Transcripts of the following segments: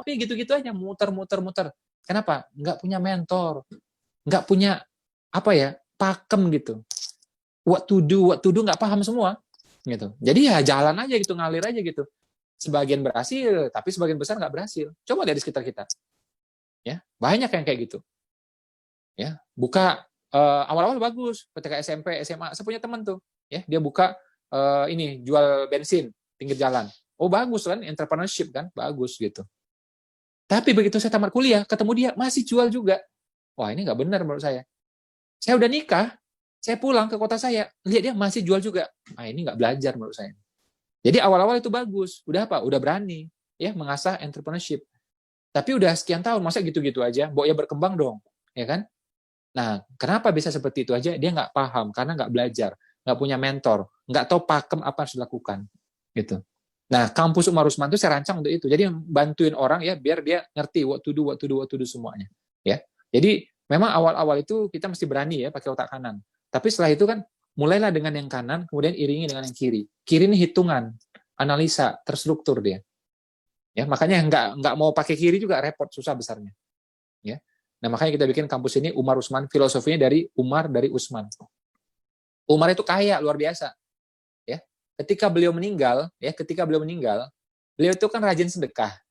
tapi gitu-gitu aja, muter. Kenapa? Nggak punya mentor, nggak punya apa ya, pakem gitu. What to do nggak paham semua gitu. Jadi ya jalan aja gitu, ngalir aja gitu. Sebagian berhasil, tapi sebagian besar nggak berhasil. Coba lihat di sekitar kita, ya banyak yang kayak gitu. Ya buka awal-awal bagus, ketika SMP, SMA, saya punya teman tuh, ya dia buka ini jual bensin pinggir jalan. Oh bagus kan, entrepreneurship kan, bagus gitu. Tapi begitu saya tamat kuliah, ketemu dia masih jual juga. Wah ini nggak benar menurut saya. Saya udah nikah, saya pulang ke kota saya, lihat dia masih jual juga. Ah ini nggak belajar menurut saya. Jadi awal-awal itu bagus, udah apa? Udah berani ya mengasah entrepreneurship. Tapi udah sekian tahun, masa gitu-gitu aja? Bawa ya berkembang dong, ya kan? Nah, kenapa bisa seperti itu aja? Dia nggak paham karena nggak belajar, nggak punya mentor, nggak tahu pakem apa yang harus dilakukan, gitu. Nah, kampus Umar Usman itu saya rancang untuk itu. Jadi bantuin orang ya biar dia ngerti what to do semuanya. Ya. Jadi memang awal-awal itu kita mesti berani ya pakai otak kanan. Tapi setelah itu kan mulailah dengan yang kanan, kemudian iringi dengan yang kiri. Kiri ini hitungan, analisa, terstruktur dia. Ya, makanya nggak mau pakai kiri juga repot, susah besarnya. Ya. Nah, makanya kita bikin kampus ini Umar Usman, filosofinya dari Umar dari Usman. Umar itu kaya luar biasa. Ya. Ketika beliau meninggal, beliau itu kan rajin sedekah,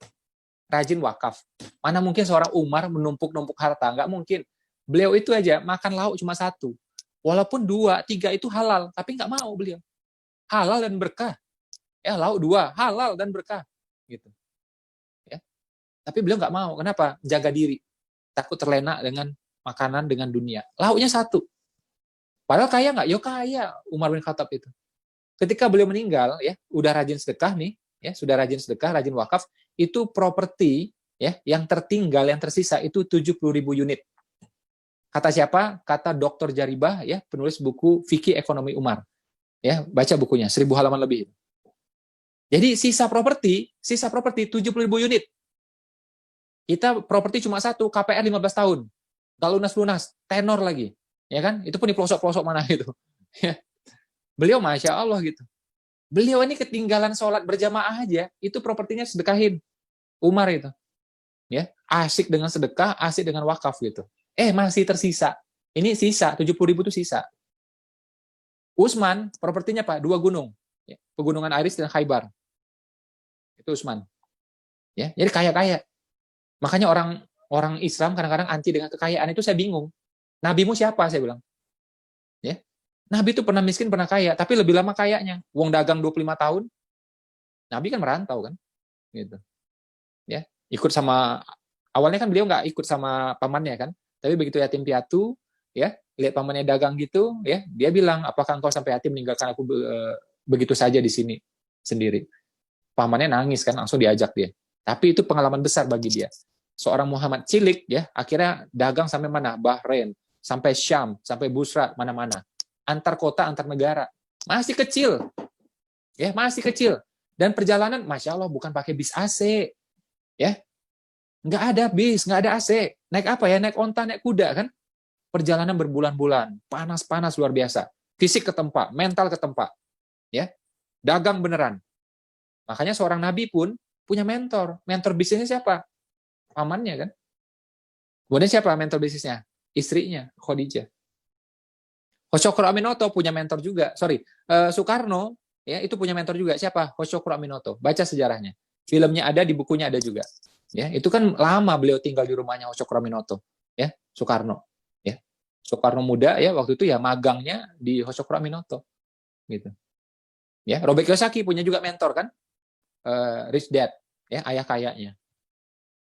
rajin wakaf. Mana mungkin seorang Umar menumpuk-numpuk harta? Nggak mungkin. Beliau itu aja makan lauk cuma satu. Walaupun 2, 3 itu halal, tapi nggak mau beliau. Halal dan berkah. Ya, lauk 2, halal dan berkah. Gitu. Ya. Tapi beliau nggak mau. Kenapa? Jaga diri. Takut terlena dengan makanan, dengan dunia. Lauknya satu. Padahal kaya nggak? Ya kaya Umar bin Khattab itu. Ketika beliau meninggal, ya udah rajin sedekah nih, ya sudah rajin sedekah, rajin wakaf, itu properti ya yang tertinggal, yang tersisa itu 70.000 unit. Kata siapa? Kata Dr. Jaribah, ya penulis buku Fikih Ekonomi Umar. Ya baca bukunya, 1.000 halaman lebih. Jadi sisa properti 70.000 unit. Kita properti cuma satu, KPR 15 tahun. Gak lunas-lunas, tenor lagi. Ya kan? Itu pun di pelosok-pelosok mana itu. Ya. Beliau Masya Allah gitu. Beliau ini ketinggalan sholat berjamaah aja, itu propertinya sedekahin. Umar itu. Ya, asik dengan sedekah, asik dengan wakaf gitu. Masih tersisa. Ini sisa, 70.000 itu sisa. Utsman, propertinya Pak, 2 gunung. Ya, Pegunungan Aris dan Khaybar. Itu Utsman. Ya, jadi kaya-kaya. Makanya orang Islam kadang-kadang anti dengan kekayaan itu saya bingung. Nabimu siapa saya bilang? Ya. Nabi itu pernah miskin, pernah kaya, tapi lebih lama kayanya. Wong dagang 25 tahun, Nabi kan merantau kan, gitu. Ya, ikut sama awalnya kan beliau nggak ikut sama pamannya kan, tapi begitu yatim piatu, ya lihat pamannya dagang gitu, ya dia bilang apakah engkau sampai yatim meninggalkan aku begitu saja di sini sendiri. Pamannya nangis kan, langsung diajak dia. Tapi itu pengalaman besar bagi dia. Seorang Muhammad cilik ya akhirnya dagang sampai mana? Bahrain, sampai Syam, sampai Busra, mana-mana. Antar kota, antar negara. Masih kecil. Ya, masih kecil. Dan perjalanan, Masya Allah, bukan pakai bis AC. Ya, nggak ada bis, nggak ada AC. Naik apa ya? Naik onta, naik kuda kan? Perjalanan berbulan-bulan, panas-panas luar biasa. Fisik ketempa, mental ketempa. Ya, dagang beneran. Makanya seorang nabi pun punya mentor. Mentor bisnisnya siapa? Pamannya kan? Kemudian siapa mentor bisnisnya? Istrinya, Khadijah. Hoshokuro Aminoto punya mentor juga. Soekarno ya itu punya mentor juga. Siapa? Hoshokuro Aminoto. Baca sejarahnya. Filmnya ada, di bukunya ada juga. Ya, itu kan lama beliau tinggal di rumahnya Hoshokuro Aminoto. Ya, Soekarno. Ya, Soekarno muda ya waktu itu ya magangnya di Hoshokuro Aminoto. Gitu. Ya, Robert Kiyosaki punya juga mentor kan? Rich Dad, ya ayah kayanya.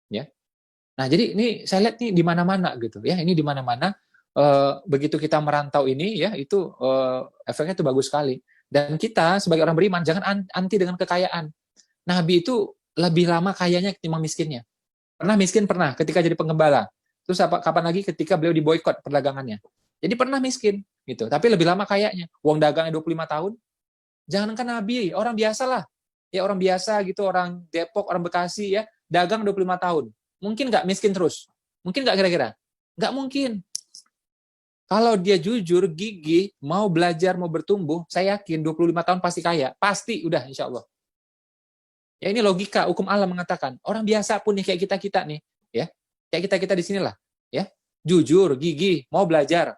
Ya. Nah, jadi ini saya lihat nih di mana-mana gitu ya. Ini di mana-mana begitu kita merantau ini ya itu efeknya itu bagus sekali. Dan kita sebagai orang beriman jangan anti dengan kekayaan. Nabi itu lebih lama kayanya ketimbang miskinnya. Pernah miskin pernah ketika jadi penggembala. Terus kapan lagi ketika beliau diboikot perdagangannya. Jadi pernah miskin gitu, tapi lebih lama kayanya. Uang dagangnya 25 tahun. Jangankan Nabi, orang biasa lah. Ya orang biasa gitu, orang Depok, orang Bekasi ya, dagang 25 tahun. Mungkin nggak miskin terus? Mungkin nggak kira-kira? Nggak mungkin. Kalau dia jujur, gigih, mau belajar, mau bertumbuh, saya yakin 25 tahun pasti kaya. Pasti, udah insya Allah. Ya ini logika, hukum alam mengatakan orang biasa pun nih kayak kita nih, ya kayak kita di sinilah, ya jujur, gigih, mau belajar,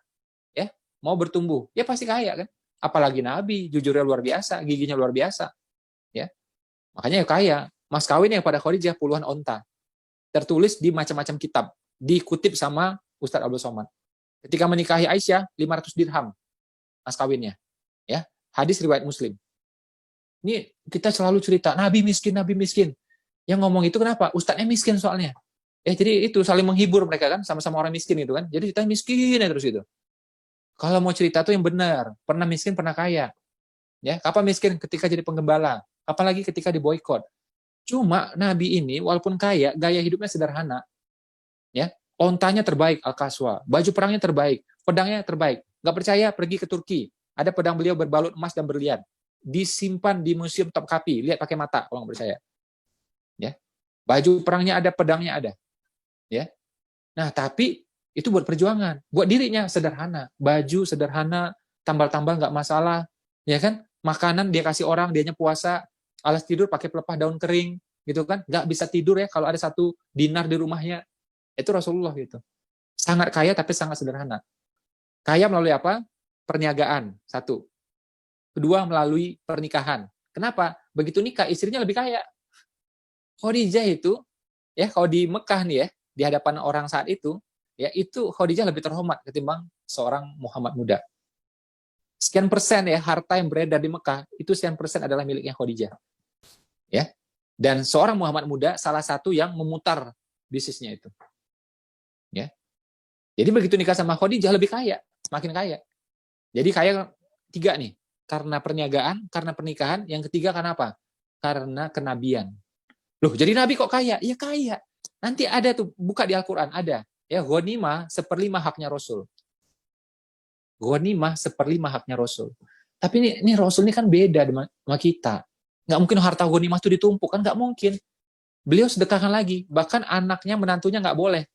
ya mau bertumbuh, ya pasti kaya kan. Apalagi Nabi, jujurnya luar biasa, gigihnya luar biasa, ya makanya ya kaya. Mas kawin yang pada Khadijah puluhan onta, tertulis di macam-macam kitab, dikutip sama Ustadz Abdul Somad. Ketika menikahi Aisyah, 500 dirham mas kawinnya, ya hadis riwayat Muslim. Ini kita selalu cerita Nabi miskin, Nabi miskin. Yang ngomong itu kenapa? Ustadznya miskin soalnya. Jadi itu saling menghibur mereka kan, sama-sama orang miskin itu kan. Jadi kita miskin ya terus itu. Kalau mau cerita tuh yang benar, pernah miskin, pernah kaya. Ya, kapan miskin? Ketika jadi penggembala. Apalagi ketika diboykot. Cuma Nabi ini walaupun kaya, gaya hidupnya sederhana. Ya, ontanya terbaik Al-Qaswa, baju perangnya terbaik, pedangnya terbaik. Nggak percaya pergi ke Turki. Ada pedang beliau berbalut emas dan berlian. Disimpan di Museum Topkapi, lihat pakai mata kalau nggak percaya. Ya. Baju perangnya ada, pedangnya ada. Ya. Nah, tapi itu buat perjuangan, buat dirinya sederhana, baju sederhana, tambal-tambal nggak masalah, ya kan? Makanan dia kasih orang, dianya puasa, alas tidur pakai pelepah daun kering, gitu kan? Nggak bisa tidur ya kalau ada 1 dinar di rumahnya. Itu Rasulullah gitu. Sangat kaya tapi sangat sederhana. Kaya melalui apa? Perniagaan, 1. Kedua, melalui pernikahan. Kenapa? Begitu nikah, istrinya lebih kaya. Khadijah itu, ya kalau di Mekah nih ya, di hadapan orang saat itu, ya itu Khadijah lebih terhormat ketimbang seorang Muhammad muda. Sekian persen ya harta yang beredar di Mekah, itu sekian persen adalah miliknya Khadijah. Ya. Dan seorang Muhammad muda salah satu yang memutar bisnisnya itu. Ya. Jadi begitu nikah sama Khadijah lebih kaya, makin kaya. Jadi kaya 3 nih, karena perniagaan, karena pernikahan, yang ketiga karena apa? Karena kenabian. Loh, jadi Nabi kok kaya? Ya kaya. Nanti ada tuh, buka di Al-Quran, ada. Ya, ghanimah 1/5 haknya Rasul. Ghanimah 1/5 haknya Rasul. Tapi ini Rasul ini kan beda sama kita. Nggak mungkin harta ghanimah itu ditumpuk, kan nggak mungkin. Beliau sedekahkan lagi. Bahkan anaknya, menantunya nggak boleh.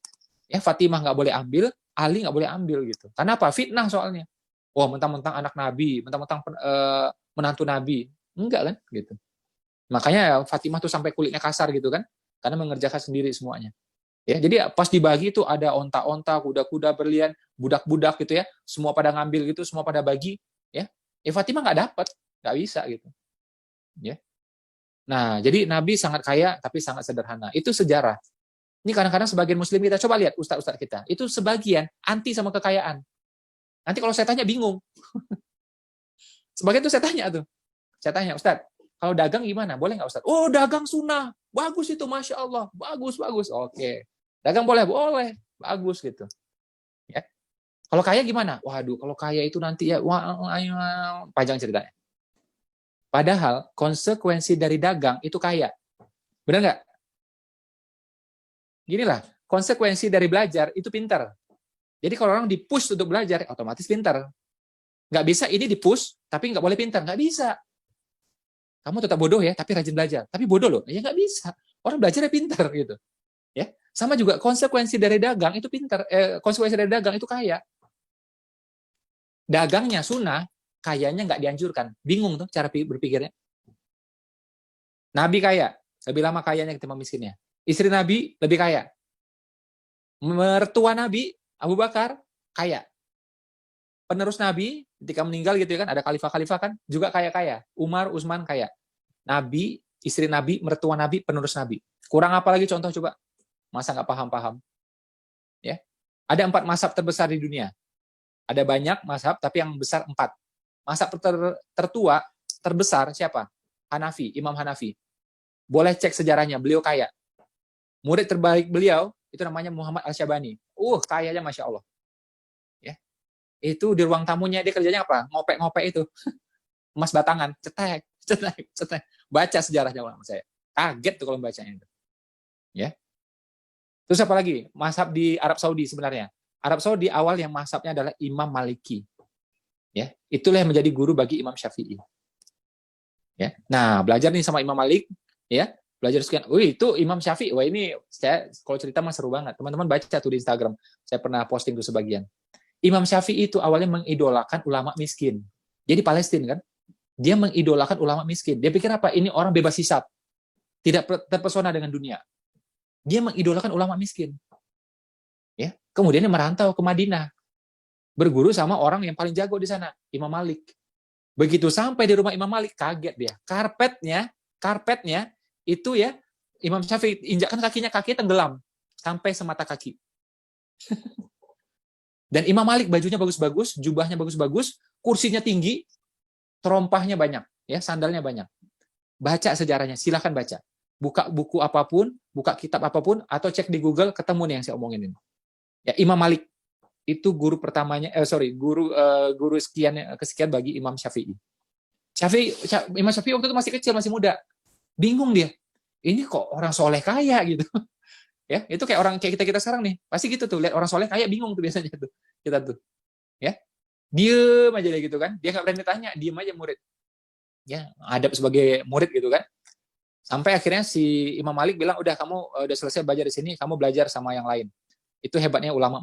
Ya, Fatimah nggak boleh ambil, Ali nggak boleh ambil gitu. Karena apa? Fitnah soalnya. Wah, mentang-mentang anak Nabi, mentang-mentang menantu Nabi. Enggak kan? Gitu. Makanya Fatimah tuh sampai kulitnya kasar gitu kan, karena mengerjakan sendiri semuanya. Ya, jadi pas dibagi itu ada onta-onta, kuda-kuda berlian, budak-budak gitu ya, semua pada ngambil gitu, semua pada bagi, ya. Fatimah nggak dapat, nggak bisa gitu. Ya. Nah, jadi Nabi sangat kaya tapi sangat sederhana. Itu sejarah. Ini kadang-kadang sebagian Muslim kita coba lihat ustaz-ustaz kita, itu sebagian anti sama kekayaan. Nanti kalau saya tanya bingung. Sebagian tuh saya tanya Ustaz, kalau dagang gimana? Boleh nggak Ustaz? Oh, dagang sunnah. Bagus itu, Masya Allah. Bagus, bagus. Oke. Dagang boleh? Boleh. Bagus gitu. Ya. Kalau kaya gimana? Waduh, kalau kaya itu nanti ya, panjang ceritanya. Padahal konsekuensi dari dagang itu kaya. Benar nggak? Ginilah, konsekuensi dari belajar itu pintar. Jadi kalau orang di-push untuk belajar, otomatis pintar. Nggak bisa ini di-push, tapi nggak boleh pintar. Nggak bisa. Kamu tetap bodoh ya, tapi rajin belajar. Tapi bodoh loh, ya nggak bisa. Orang belajarnya pintar gitu. Ya, sama juga konsekuensi dari dagang itu pintar. Konsekuensi dari dagang itu kaya. Dagangnya sunnah, kayanya nggak dianjurkan. Bingung tuh cara berpikirnya. Nabi kaya, lebih lama kayanya ketimbang miskinnya. Istri Nabi lebih kaya. Mertua Nabi, Abu Bakar, kaya. Penerus Nabi, ketika meninggal gitu kan, ada khalifah-khalifah kan, juga kaya-kaya. Umar, Utsman kaya. Nabi, istri Nabi, mertua Nabi, penerus Nabi. Kurang apa lagi contoh coba? Masa nggak paham-paham? Ya, ada 4 mazhab terbesar di dunia. Ada banyak mazhab, tapi yang besar 4. Mazhab tertua, terbesar siapa? Hanafi, Imam Hanafi. Boleh cek sejarahnya, beliau kaya. Murid terbaik beliau, itu namanya Muhammad Al-Syabani. Kayanya Masya Allah. Ya, itu di ruang tamunya, dia kerjanya apa? Ngopek-ngopek itu. Emas batangan, cetek, cetek, cetek. Baca sejarahnya ulama saya. Kaget tuh kalau bacanya itu. Ya. Terus apa lagi? Mazhab di Arab Saudi sebenarnya. Arab Saudi awal yang mazhabnya adalah Imam Maliki. Ya, itulah yang menjadi guru bagi Imam Syafi'i. Ya. Nah, belajar nih sama Imam Malik, ya. Belajar sekian. Itu Imam Syafi'i. Wah, ini saya kalau cerita mah seru banget. Teman-teman baca tuh di Instagram. Saya pernah posting tuh sebagian. Imam Syafi'i itu awalnya mengidolakan ulama miskin. Jadi Palestina kan, dia mengidolakan ulama miskin. Dia pikir apa? Ini orang bebas hisab. tidak terpesona dengan dunia. Dia mengidolakan ulama miskin. Ya, kemudian dia merantau ke Madinah, berguru sama orang yang paling jago di sana, Imam Malik. Begitu sampai di rumah Imam Malik, kaget dia. Karpetnya itu ya, Imam Syafi'i injakkan kakinya, kaki tenggelam sampai semata kaki. Dan Imam Malik bajunya bagus-bagus, jubahnya bagus-bagus, kursinya tinggi, terompahnya banyak, ya, sandalnya banyak. Baca sejarahnya, silahkan baca. Buka buku apapun, buka kitab apapun, atau cek di Google, ketemu nih yang saya omongin ini. Ya, Imam Malik itu guru pertamanya, guru kesekian bagi Imam Syafi'i. Imam Syafi'i waktu itu masih kecil, masih muda. Bingung dia. Ini kok orang soleh kaya gitu. Ya, itu kayak orang kayak kita sekarang nih. Pasti gitu tuh, lihat orang soleh kaya bingung tuh biasanya tuh. Kita tuh. Ya. Diem aja deh gitu kan. Dia nggak berani tanya, diem aja murid. Ya, adab sebagai murid gitu kan. Sampai akhirnya si Imam Malik bilang, udah kamu udah selesai belajar di sini, kamu belajar sama yang lain. Itu hebatnya ulama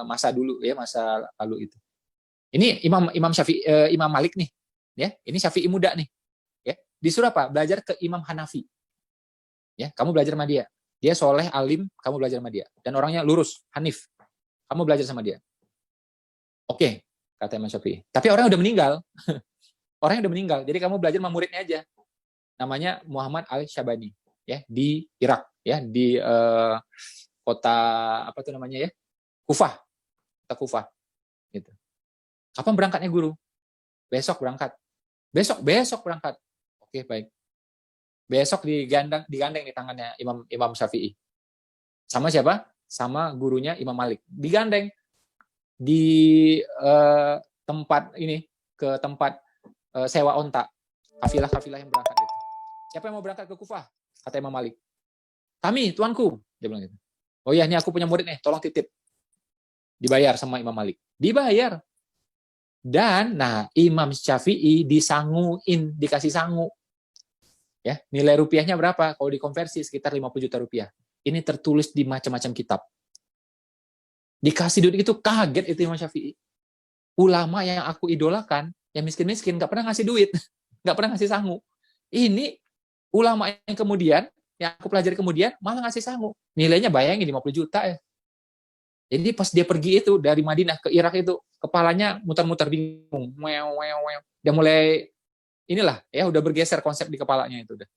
masa dulu ya, masa lalu itu. Ini Imam Malik nih, ya. Ini Syafi'i muda nih, ya. Disuruh apa? Belajar ke Imam Hanafi. Ya, kamu belajar sama dia. Dia soleh, alim, kamu belajar sama dia. Dan orangnya lurus, Hanif. Kamu belajar sama dia. Oke, kata Imam Syafi'i. Tapi orangnya udah meninggal. Orangnya udah meninggal. Jadi kamu belajar sama muridnya aja. Namanya Muhammad Al-Syabani, ya, di Irak, ya, di kota apa tuh namanya ya? Kufah. Kota Kufah. Gitu. Kapan berangkatnya guru? Besok berangkat. Besok berangkat. Oke, baik. Besok digandeng di tangannya Imam Syafi'i. Sama siapa? Sama gurunya Imam Malik. Digandeng di tempat ini, ke tempat sewa onta. Kafilah-kafilah yang berangkat itu. Siapa yang mau berangkat ke Kufah? Kata Imam Malik. Kami, tuanku. Dia bilang gitu. Oh iya, ini aku punya murid nih, tolong titip. Dibayar sama Imam Malik. Dibayar. Dan, nah, Imam Syafi'i disanguin, dikasih sangu. Ya, nilai rupiahnya berapa? Kalau dikonversi sekitar 50 juta rupiah. Ini tertulis di macam-macam kitab. Dikasih duit itu kaget itu Imam Syafi'i. Ulama yang aku idolakan, yang miskin-miskin, nggak pernah ngasih duit. Nggak pernah ngasih sangu. Ini ulama yang kemudian, yang aku pelajari kemudian, malah ngasih sangu. Nilainya bayangin 50 juta ya. Jadi pas dia pergi itu, dari Madinah ke Irak itu, kepalanya muter-muter bingung. Dia mulai inilah ya, udah bergeser konsep di kepalanya itu udah.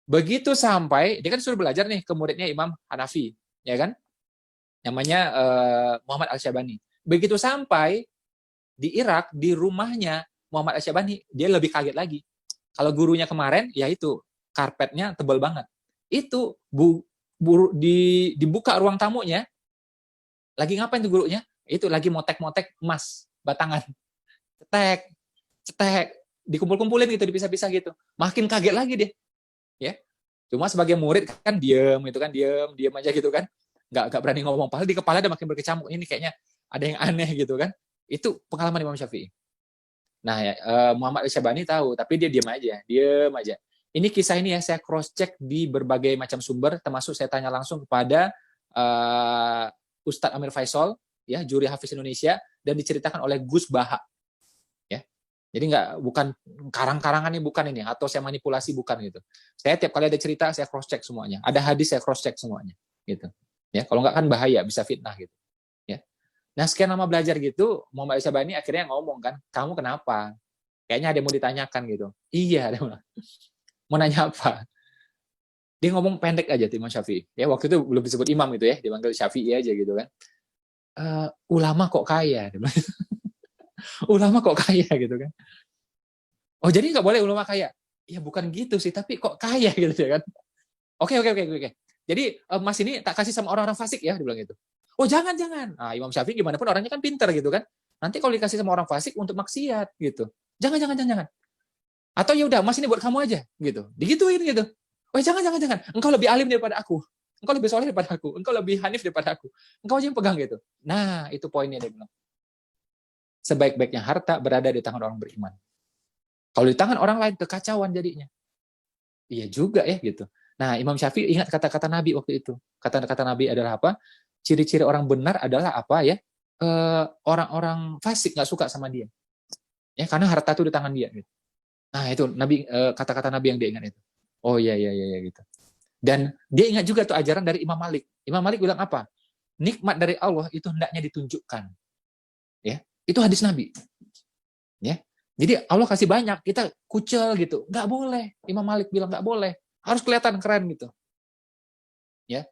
Begitu sampai dia kan suruh belajar nih ke muridnya Imam Hanafi, ya kan? Namanya Muhammad Al-Syabani. Begitu sampai di Irak, di rumahnya Muhammad Al-Syabani, dia lebih kaget lagi. Kalau gurunya kemarin, ya itu karpetnya tebal banget. Itu dibuka ruang tamunya, lagi ngapain tuh gurunya? Itu lagi motek-motek emas batangan. Cetek, dikumpul-kumpulin gitu, dipisah-pisah gitu. Makin kaget lagi dia. Ya. Cuma sebagai murid kan diem gitu kan, diem aja gitu kan. Nggak berani ngomong. Padahal di kepala dia makin berkecamuk. Ini kayaknya ada yang aneh gitu kan. Itu pengalaman Imam Syafi'i. Nah, ya, Muhammad Al-Syabani tahu, tapi dia diem aja. Ini kisah ini ya saya cross check di berbagai macam sumber, termasuk saya tanya langsung kepada Ustadz Amir Faisal, ya, juri Hafiz Indonesia, dan diceritakan oleh Gus Baha. Ya. Jadi bukan karang-karangannya, bukan ini, atau saya manipulasi, bukan gitu. Saya tiap kali ada cerita saya cross check semuanya. Ada hadis saya cross check semuanya, gitu. Ya, kalau nggak kan bahaya, bisa fitnah gitu. Ya. Nah, sekian lama belajar gitu, Muhammad Al-Syabani akhirnya ngomong kan, kamu kenapa? Kayaknya ada yang mau ditanyakan gitu. Iya, ada mau nanya apa? Dia ngomong pendek aja Imam Syafi'i. Ya, waktu itu belum disebut imam itu ya, dipanggil Syafi'i aja gitu kan. Ulama kok kaya? Ulama kok kaya gitu kan. Oh, jadi nggak boleh ulama kaya? Ya bukan gitu sih, tapi kok kaya gitu ya kan. Oke. Jadi Mas ini tak kasih sama orang-orang fasik ya, dia bilang gitu. Oh, jangan. Nah, Imam Syafi'i gimana pun orangnya kan pinter gitu kan. Nanti kalau dikasih sama orang fasik untuk maksiat gitu. Jangan. Atau ya udah, Mas ini buat kamu aja gitu. Digituin gitu. Oh, jangan. Engkau lebih alim daripada aku. Engkau lebih soleh daripada aku. Engkau lebih hanif daripada aku. Engkau aja yang pegang gitu. Nah, itu poinnya dia bilang. Sebaik-baiknya harta berada di tangan orang beriman. Kalau di tangan orang lain, kekacauan jadinya. Iya juga ya gitu. Nah, Imam Syafi'i ingat kata-kata Nabi waktu itu. Kata-kata Nabi adalah apa? Ciri-ciri orang benar adalah apa ya? Orang-orang fasik nggak suka sama dia. Ya, karena harta itu di tangan dia. Gitu. Nah, itu Nabi, kata-kata Nabi yang dia ingat itu. Oh iya iya iya gitu. Dan dia ingat juga tuh ajaran dari Imam Malik. Imam Malik bilang apa? Nikmat dari Allah itu hendaknya ditunjukkan. Ya, itu hadis Nabi. Ya, jadi Allah kasih banyak, kita kucel gitu, nggak boleh. Imam Malik bilang nggak boleh, harus kelihatan keren gitu. Ya,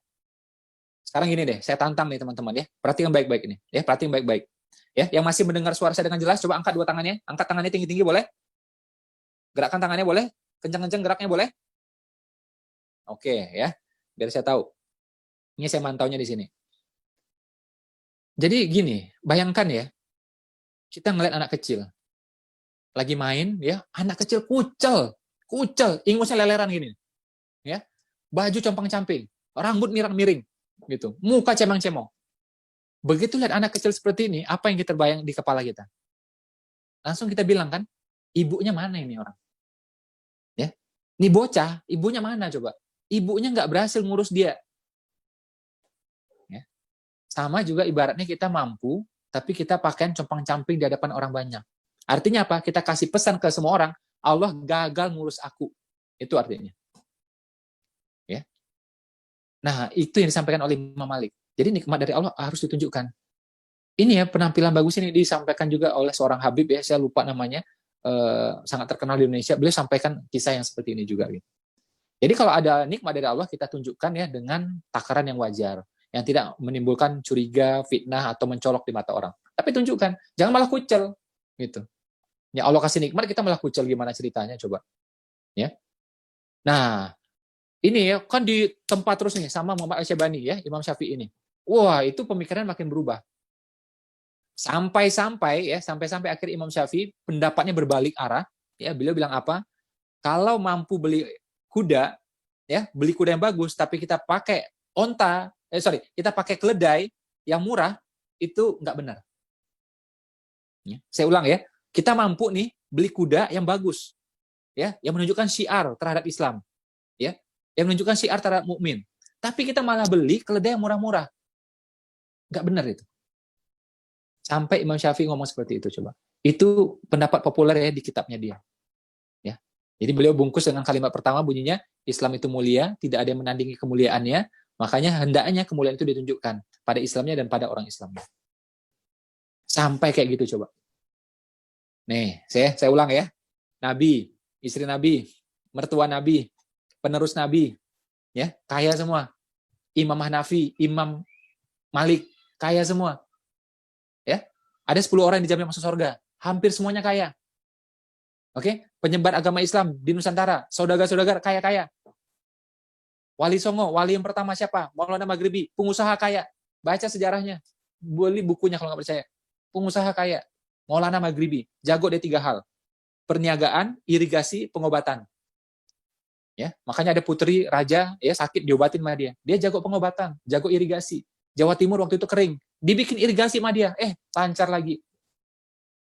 sekarang gini deh, saya tantang nih teman-teman ya, perhatikan baik-baik ini, ya perhatikan baik-baik. Ya, yang masih mendengar suara saya dengan jelas, coba angkat dua tangannya, angkat tangannya tinggi-tinggi boleh, gerakkan tangannya boleh, kencang-kencang geraknya boleh. Oke ya, biar saya tahu. Ini saya mantaunya di sini. Jadi gini, bayangkan ya, kita ngeliat anak kecil lagi main, ya anak kecil kucel, kucel, ingusnya leleran gini, ya baju compang-camping, rambut mirang-miring, gitu, muka cemang-cemong. Begitu lihat anak kecil seperti ini, apa yang kita bayang di kepala kita? Langsung kita bilang kan, ibunya mana ini orang? Ya, ini bocah, ibunya mana coba? Ibunya nggak berhasil ngurus dia. Ya. Sama juga ibaratnya kita mampu, tapi kita pakaian compang-camping di hadapan orang banyak. Artinya apa? Kita kasih pesan ke semua orang, Allah gagal ngurus aku. Itu artinya. Ya. Nah, itu yang disampaikan oleh Imam Malik. Jadi nikmat dari Allah harus ditunjukkan. Ini ya penampilan bagus ini disampaikan juga oleh seorang Habib ya, saya lupa namanya, sangat terkenal di Indonesia. Beliau sampaikan kisah yang seperti ini juga. Gitu. Jadi kalau ada nikmat dari Allah kita tunjukkan ya dengan takaran yang wajar, yang tidak menimbulkan curiga, fitnah atau mencolok di mata orang. Tapi tunjukkan, jangan malah kucel gitu. Ya Allah kasih nikmat kita malah kucel, gimana ceritanya coba? Ya. Nah, ini ya kan di tempat terus nih sama Muhammad Al-Syabani ya, Imam Syafi'i ini. Wah, itu pemikiran makin berubah. Sampai-sampai ya, sampai-sampai akhir Imam Syafi'i pendapatnya berbalik arah, ya beliau bilang apa? Kalau mampu beli kuda, ya beli kuda yang bagus, tapi kita pakai kita pakai keledai yang murah, itu nggak benar. Ya, saya ulang ya, kita mampu nih beli kuda yang bagus, ya, yang menunjukkan syiar terhadap Islam, ya, yang menunjukkan syiar terhadap mukmin. Tapi kita malah beli keledai yang murah-murah, nggak benar itu. Sampai Imam Syafi'i ngomong seperti itu, coba. Itu pendapat populer ya di kitabnya dia. Ya. Jadi beliau bungkus dengan kalimat pertama bunyinya, Islam itu mulia, tidak ada yang menandingi kemuliaannya, makanya hendaknya kemuliaan itu ditunjukkan pada Islamnya dan pada orang Islamnya. Sampai kayak gitu coba. Nih, saya ulang ya. Nabi, istri Nabi, mertua Nabi, penerus Nabi, ya, kaya semua. Imam Hanafi, Imam Malik, kaya semua. Ya. Ada 10 orang yang dijamin masuk surga, hampir semuanya kaya. Oke, penyebar agama Islam di Nusantara, saudagar-saudagar kaya-kaya. Wali Songo, wali yang pertama siapa? Maulana Maghribi, pengusaha kaya. Baca sejarahnya, beli bukunya kalau nggak percaya. Pengusaha kaya, Maulana Maghribi, jago dia 3 hal. Perniagaan, irigasi, pengobatan. Ya, makanya ada putri raja ya sakit diobatin sama dia. Dia jago pengobatan, jago irigasi. Jawa Timur waktu itu kering, dibikin irigasi sama dia, lancar lagi.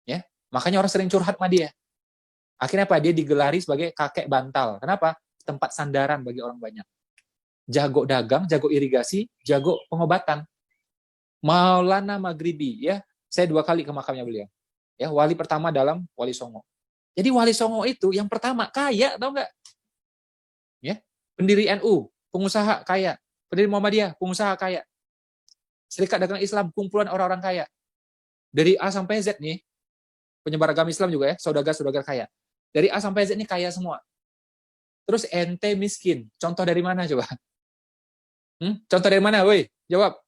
Ya, makanya orang sering curhat sama dia. Akhirnya apa? Dia digelari sebagai kakek bantal. Kenapa? Tempat sandaran bagi orang banyak. Jago dagang, jago irigasi, jago pengobatan. Maulana Maghribi, ya. Saya 2 kali ke makamnya beliau. Ya, wali pertama dalam Wali Songo. Jadi Wali Songo itu yang pertama kaya, tahu nggak? Ya, pendiri NU, pengusaha kaya. Pendiri Muhammadiyah, pengusaha kaya. Serikat Dagang Islam, kumpulan orang-orang kaya. Dari A sampai Z nih, penyebar agama Islam juga ya, saudagar-saudagar kaya. Dari A sampai Z ini kaya semua. Terus ente miskin. Contoh dari mana coba? Contoh dari mana, woi? Jawab.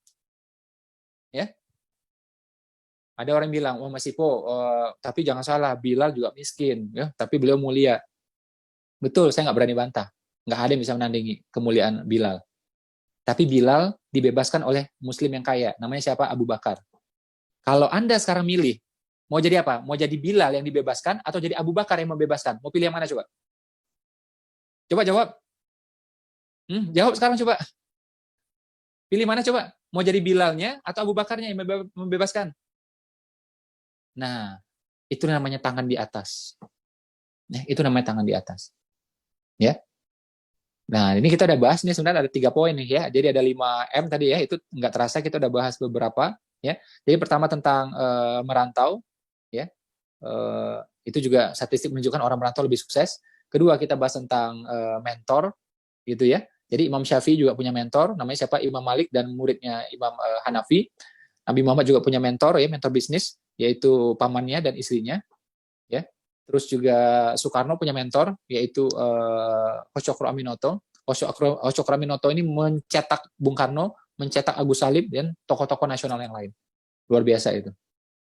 Ya. Ada orang bilang, oh Mas Ipo, tapi jangan salah, Bilal juga miskin, ya, tapi beliau mulia. Betul, saya nggak berani bantah. Nggak ada yang bisa menandingi kemuliaan Bilal. Tapi Bilal dibebaskan oleh Muslim yang kaya. Namanya siapa? Abu Bakar. Kalau Anda sekarang milih, mau jadi apa? Mau jadi Bilal yang dibebaskan atau jadi Abu Bakar yang membebaskan? Mau pilih yang mana coba? Coba jawab. Jawab sekarang coba. Pilih mana coba? Mau jadi Bilalnya atau Abu Bakarnya yang membebaskan? Nah, itu namanya tangan di atas. Ya, itu namanya tangan di atas. Ya. Nah, ini kita udah bahas nih sebenarnya ada 3 poin nih ya. Jadi ada 5M tadi ya, itu nggak terasa kita udah bahas beberapa ya. Jadi pertama tentang merantau ya. Itu juga statistik menunjukkan orang merantau lebih sukses. Kedua, kita bahas tentang mentor, gitu ya. Jadi Imam Syafi'i juga punya mentor, namanya siapa? Imam Malik dan muridnya Imam Hanafi. Nabi Muhammad juga punya mentor, ya, mentor bisnis, yaitu pamannya dan istrinya, ya. Terus juga Soekarno punya mentor, yaitu Hochokro Aminoto. Hochokro Aminoto ini mencetak Bung Karno, mencetak Agus Salim, dan tokoh-tokoh nasional yang lain. Luar biasa itu.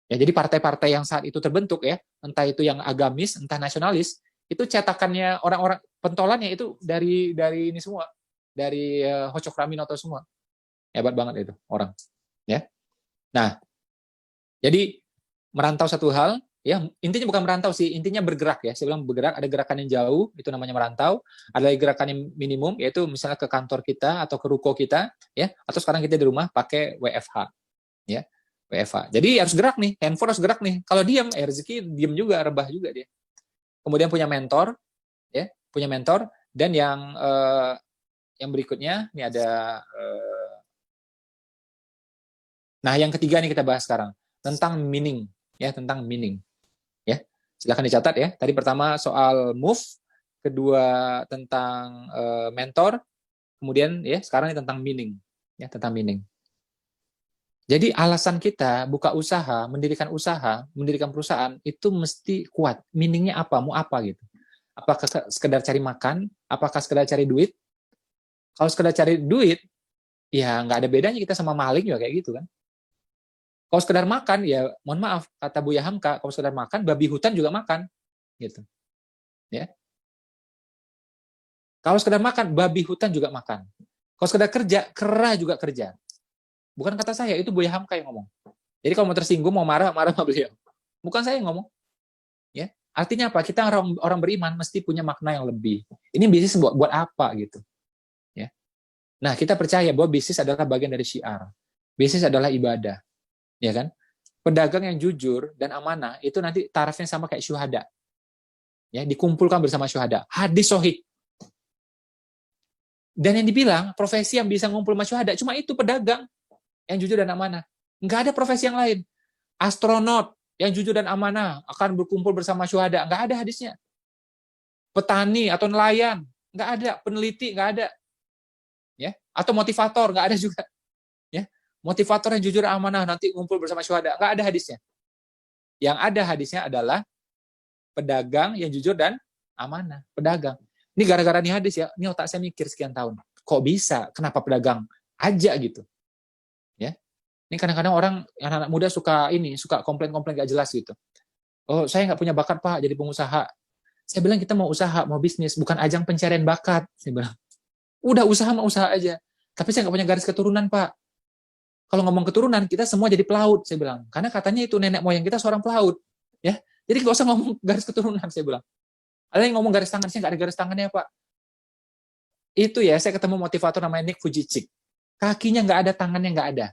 Ya, jadi partai-partai yang saat itu terbentuk, ya, entah itu yang agamis, entah nasionalis, itu cetakannya orang-orang pentolannya itu dari ini semua, dari Hochokro Aminoto semua. Hebat banget itu orang, ya. Nah, jadi merantau satu hal, ya, intinya bukan merantau sih, intinya bergerak, ya. Saya bilang bergerak, ada gerakan yang jauh, itu namanya merantau, ada gerakan yang minimum, yaitu misalnya ke kantor kita atau ke ruko kita, ya, atau sekarang kita di rumah pakai WFH, ya. WFH. Jadi harus gerak nih, handphone harus gerak nih. Kalau diam, rezeki diam juga, rebah juga dia. Kemudian punya mentor, ya, punya mentor, dan yang berikutnya ini ada nah, yang ketiga nih kita bahas sekarang tentang meaning, ya, tentang meaning, ya. Silakan dicatat, ya. Tadi pertama soal move, kedua tentang mentor, kemudian, ya, sekarang ini tentang meaning, ya, tentang meaning. Jadi alasan kita buka usaha, mendirikan perusahaan itu mesti kuat. Meaningnya apa? Mau apa gitu? Apakah sekedar cari makan? Apakah sekedar cari duit? Kalau sekedar cari duit, ya nggak ada bedanya kita sama maling juga kayak gitu kan. Kalau sekedar makan, ya mohon maaf kata Buya Hamka, kalau sekedar makan, babi hutan juga makan, gitu. Ya. Kalau sekedar makan, babi hutan juga makan. Kalau sekedar kerja, kera juga kerja. Bukan kata saya, itu Buya Hamka yang ngomong. Jadi kalau mau tersinggung, mau marah sama beliau. Bukan saya yang ngomong. Ya. Artinya apa? Kita orang beriman mesti punya makna yang lebih. Ini bisnis buat apa gitu. Ya. Nah, kita percaya bahwa bisnis adalah bagian dari syiar. Bisnis adalah ibadah. Ya kan? Pedagang yang jujur dan amanah itu nanti tarafnya sama kayak syuhada. Ya, dikumpulkan bersama syuhada. Hadis sahih. Dan yang dibilang profesi yang bisa ngumpul sama syuhada cuma itu pedagang yang jujur dan amanah. Enggak ada profesi yang lain. Astronot yang jujur dan amanah akan berkumpul bersama syuhada. Enggak ada hadisnya. Petani atau nelayan, enggak ada. Peneliti, enggak ada. Ya, atau motivator, enggak ada juga. Ya, motivator yang jujur dan amanah nanti ngumpul bersama syuhada, enggak ada hadisnya. Yang ada hadisnya adalah pedagang yang jujur dan amanah. Pedagang. Ini gara-gara nih hadis, ya, ini otak saya mikir sekian tahun. Kok bisa? Kenapa pedagang aja gitu? Ya. Ini kadang-kadang orang, anak-anak muda suka komplain-komplain gak jelas gitu. Oh, saya nggak punya bakat, Pak, jadi pengusaha. Saya bilang kita mau usaha, mau bisnis, bukan ajang pencarian bakat. Saya bilang, udah usaha mau usaha aja. Tapi saya nggak punya garis keturunan, Pak. Kalau ngomong keturunan, kita semua jadi pelaut, saya bilang. Karena katanya itu nenek moyang kita seorang pelaut. Ya, jadi nggak usah ngomong garis keturunan, saya bilang. Ada yang ngomong garis tangan, saya nggak ada garis tangannya, Pak. Itu ya, saya ketemu motivator namanya Nick Fujicik. Kakinya nggak ada, tangannya nggak ada.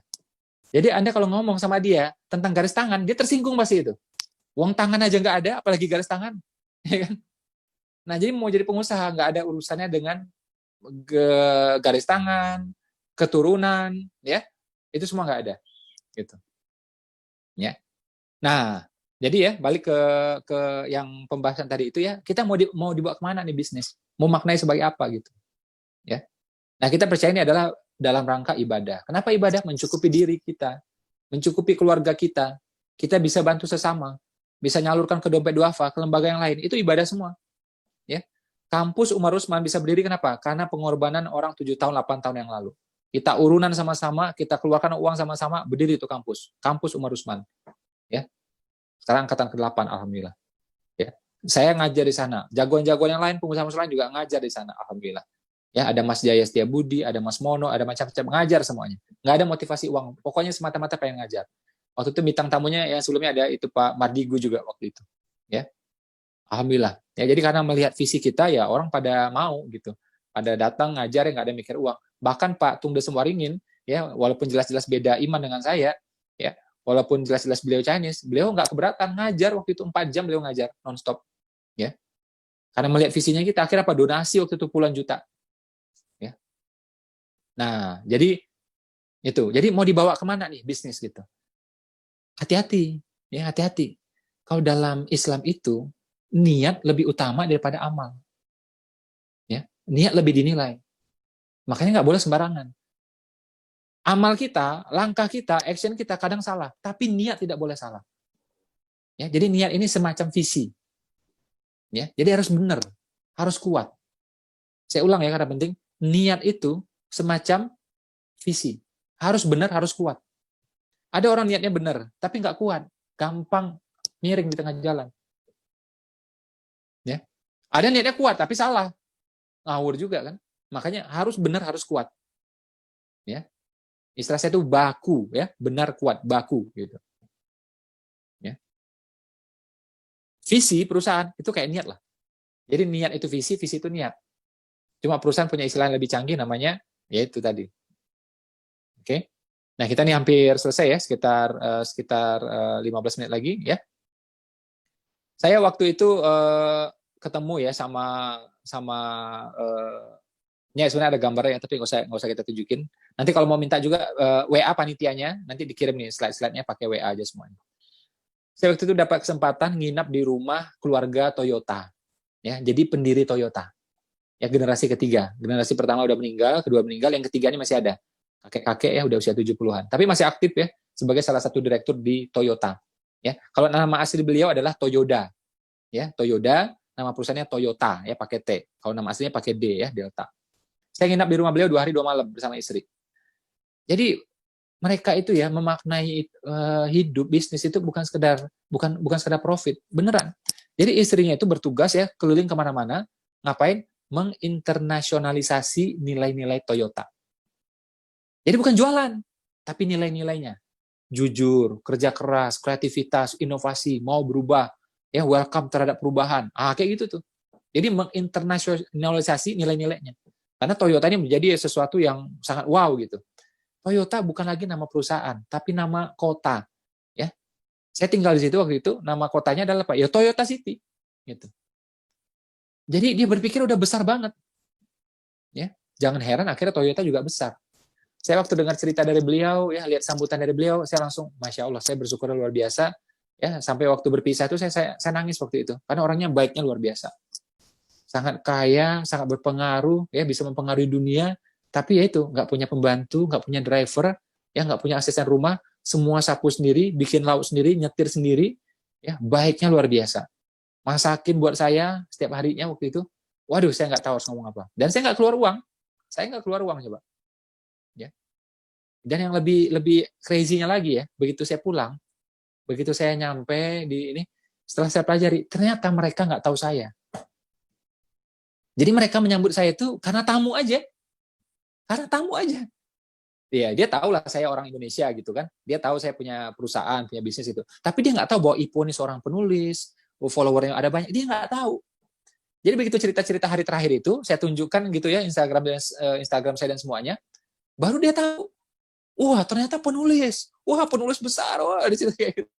Jadi Anda kalau ngomong sama dia tentang garis tangan, dia tersinggung pasti itu. Uang tangan aja nggak ada, apalagi garis tangan. Ya kan? Nah, jadi mau jadi pengusaha nggak ada urusannya dengan garis tangan, keturunan, ya, itu semua nggak ada, gitu. Ya. Nah, jadi ya balik ke yang pembahasan tadi itu, ya, kita mau dibawa kemana nih bisnis? Mau maknai sebagai apa gitu? Ya. Nah, kita percaya ini adalah dalam rangka ibadah. Kenapa ibadah? Mencukupi diri kita, mencukupi keluarga kita. Kita bisa bantu sesama, bisa nyalurkan ke dompet duafa, ke lembaga yang lain. Itu ibadah semua. Ya. Kampus Umar Usman bisa berdiri kenapa? Karena pengorbanan orang 7 tahun, 8 tahun yang lalu. Kita urunan sama-sama, kita keluarkan uang sama-sama, berdiri itu kampus. Kampus Umar Usman. Ya. Sekarang angkatan ke-8, alhamdulillah. Ya. Saya ngajar di sana. Jagoan-jagoan yang lain, pengusaha-pengusaha lain juga ngajar di sana, alhamdulillah. Ya, ada Mas Jaya Setiabudi, ada Mas Mono, ada macam-macam, ngajar semuanya. Nggak ada motivasi uang. Pokoknya semata-mata pengen ngajar. Waktu itu bintang tamunya yang sebelumnya ada itu Pak Mardigu juga waktu itu. Ya. Alhamdulillah. Ya, jadi karena melihat visi kita, ya orang pada mau gitu. Pada datang ngajar yang nggak ada mikir uang. Bahkan Pak Tung Desem Waringin, ya, walaupun jelas-jelas beda iman dengan saya, ya, walaupun jelas-jelas beliau Chinese, beliau nggak keberatan ngajar waktu itu 4 jam beliau ngajar nonstop. Ya. Karena melihat visinya kita, akhirnya apa? Donasi waktu itu puluhan juta. Ya. Nah, jadi itu. Jadi mau dibawa kemana nih bisnis gitu? Hati-hati, ya, hati-hati. Kalau dalam Islam itu niat lebih utama daripada amal. Niat lebih dinilai. Makanya nggak boleh sembarangan. Amal kita, langkah kita, action kita kadang salah, tapi niat tidak boleh salah. Ya, jadi niat ini semacam visi. Ya, jadi harus benar, harus kuat. Saya ulang ya karena penting. Niat itu semacam visi. Harus benar, harus kuat. Ada orang niatnya benar, tapi nggak kuat. Gampang miring di tengah jalan. Ya. Ada niatnya kuat, tapi salah. Ngawur juga kan. Makanya harus benar, harus kuat. Ya. Istilah saya itu baku, ya, benar kuat, baku gitu. Ya. Visi perusahaan itu kayak niat lah. Jadi niat itu visi, visi itu niat. Cuma perusahaan punya istilah yang lebih canggih namanya yaitu tadi. Oke. Nah, kita nih hampir selesai ya, sekitar 15 menit lagi ya. Saya waktu itu ketemu ya sama ya sebenarnya ada gambarnya ya, tapi nggak usah kita tunjukin. Nanti kalau mau minta juga WA panitianya, nanti dikirim nih slide-slide-nya pakai WA aja semuanya. Saya waktu itu dapat kesempatan nginap di rumah keluarga Toyota. Ya, jadi pendiri Toyota. Ya, generasi ketiga. Generasi pertama udah meninggal, kedua meninggal, yang ketiga ini masih ada. Kakek-kakek ya udah usia 70-an. Tapi masih aktif ya sebagai salah satu direktur di Toyota. Ya, kalau nama asli beliau adalah Toyoda. Ya, Toyoda, nama perusahaannya Toyota ya pakai T. Kalau nama aslinya pakai D ya, Delta. Saya nginap di rumah beliau 2 hari 2 malam bersama istri. Jadi mereka itu ya memaknai hidup bisnis itu bukan sekedar profit, beneran. Jadi istrinya itu bertugas ya keliling kemana-mana, ngapain? Menginternasionalisasi nilai-nilai Toyota. Jadi bukan jualan, tapi nilai-nilainya. Jujur, kerja keras, kreativitas, inovasi, mau berubah, ya welcome terhadap perubahan. Kayak gitu tuh. Jadi menginternasionalisasi nilai-nilainya. Karena Toyota ini menjadi sesuatu yang sangat wow gitu. Toyota bukan lagi nama perusahaan, tapi nama kota. Ya, saya tinggal di situ waktu itu. Nama kotanya adalah apa? Ya Toyota City. Gitu. Jadi dia berpikir udah besar banget. Ya, jangan heran akhirnya Toyota juga besar. Saya waktu dengar cerita dari beliau, ya lihat sambutan dari beliau, saya langsung, masya Allah, saya bersyukur luar biasa. Ya, sampai waktu berpisah itu saya nangis waktu itu, karena orangnya baiknya luar biasa, sangat kaya, sangat berpengaruh, ya bisa mempengaruhi dunia. Tapi ya itu nggak punya pembantu, nggak punya driver, ya nggak punya asisten rumah, semua sapu sendiri, bikin lauk sendiri, nyetir sendiri, ya baiknya luar biasa. Masakin buat saya setiap harinya waktu itu. Waduh, saya nggak tahu harus ngomong apa. Dan saya nggak keluar uang, coba. Ya. Dan yang lebih lebih crazy-nya lagi ya, begitu saya pulang, begitu saya nyampe di ini, setelah saya pelajari, ternyata mereka nggak tahu saya. Jadi mereka menyambut saya itu karena tamu aja. Karena tamu aja. Iya, dia tahu lah saya orang Indonesia gitu kan. Dia tahu saya punya perusahaan, punya bisnis itu. Tapi dia nggak tahu bahwa Ipo ini seorang penulis, followernya ada banyak. Dia nggak tahu. Jadi begitu cerita-cerita hari terakhir itu, saya tunjukkan gitu ya Instagram saya dan semuanya. Baru dia tahu. Wah, ternyata penulis. Wah, penulis besar. Wah, di situ kayak gitu.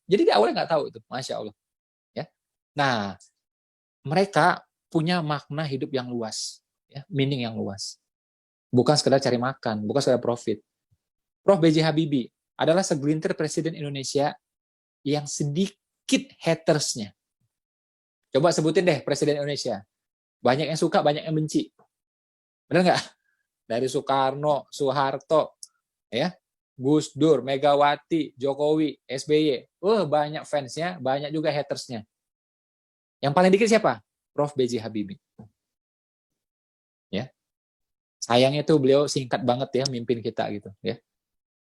Jadi di awalnya nggak tahu itu, masya Allah. Ya. Nah, mereka punya makna hidup yang luas, ya, meaning yang luas. Bukan sekedar cari makan, bukan sekedar profit. Prof. B.J. Habibie adalah segelintir presiden Indonesia yang sedikit hatersnya. Coba sebutin deh presiden Indonesia. Banyak yang suka, banyak yang benci. Benar nggak? Dari Soekarno, Soeharto, ya, Gus Dur, Megawati, Jokowi, SBY. Banyak fansnya, banyak juga hatersnya. Yang paling dikit siapa? Prof. B.J. Habibie. Ya. Sayangnya tuh beliau singkat banget ya mimpin kita gitu ya.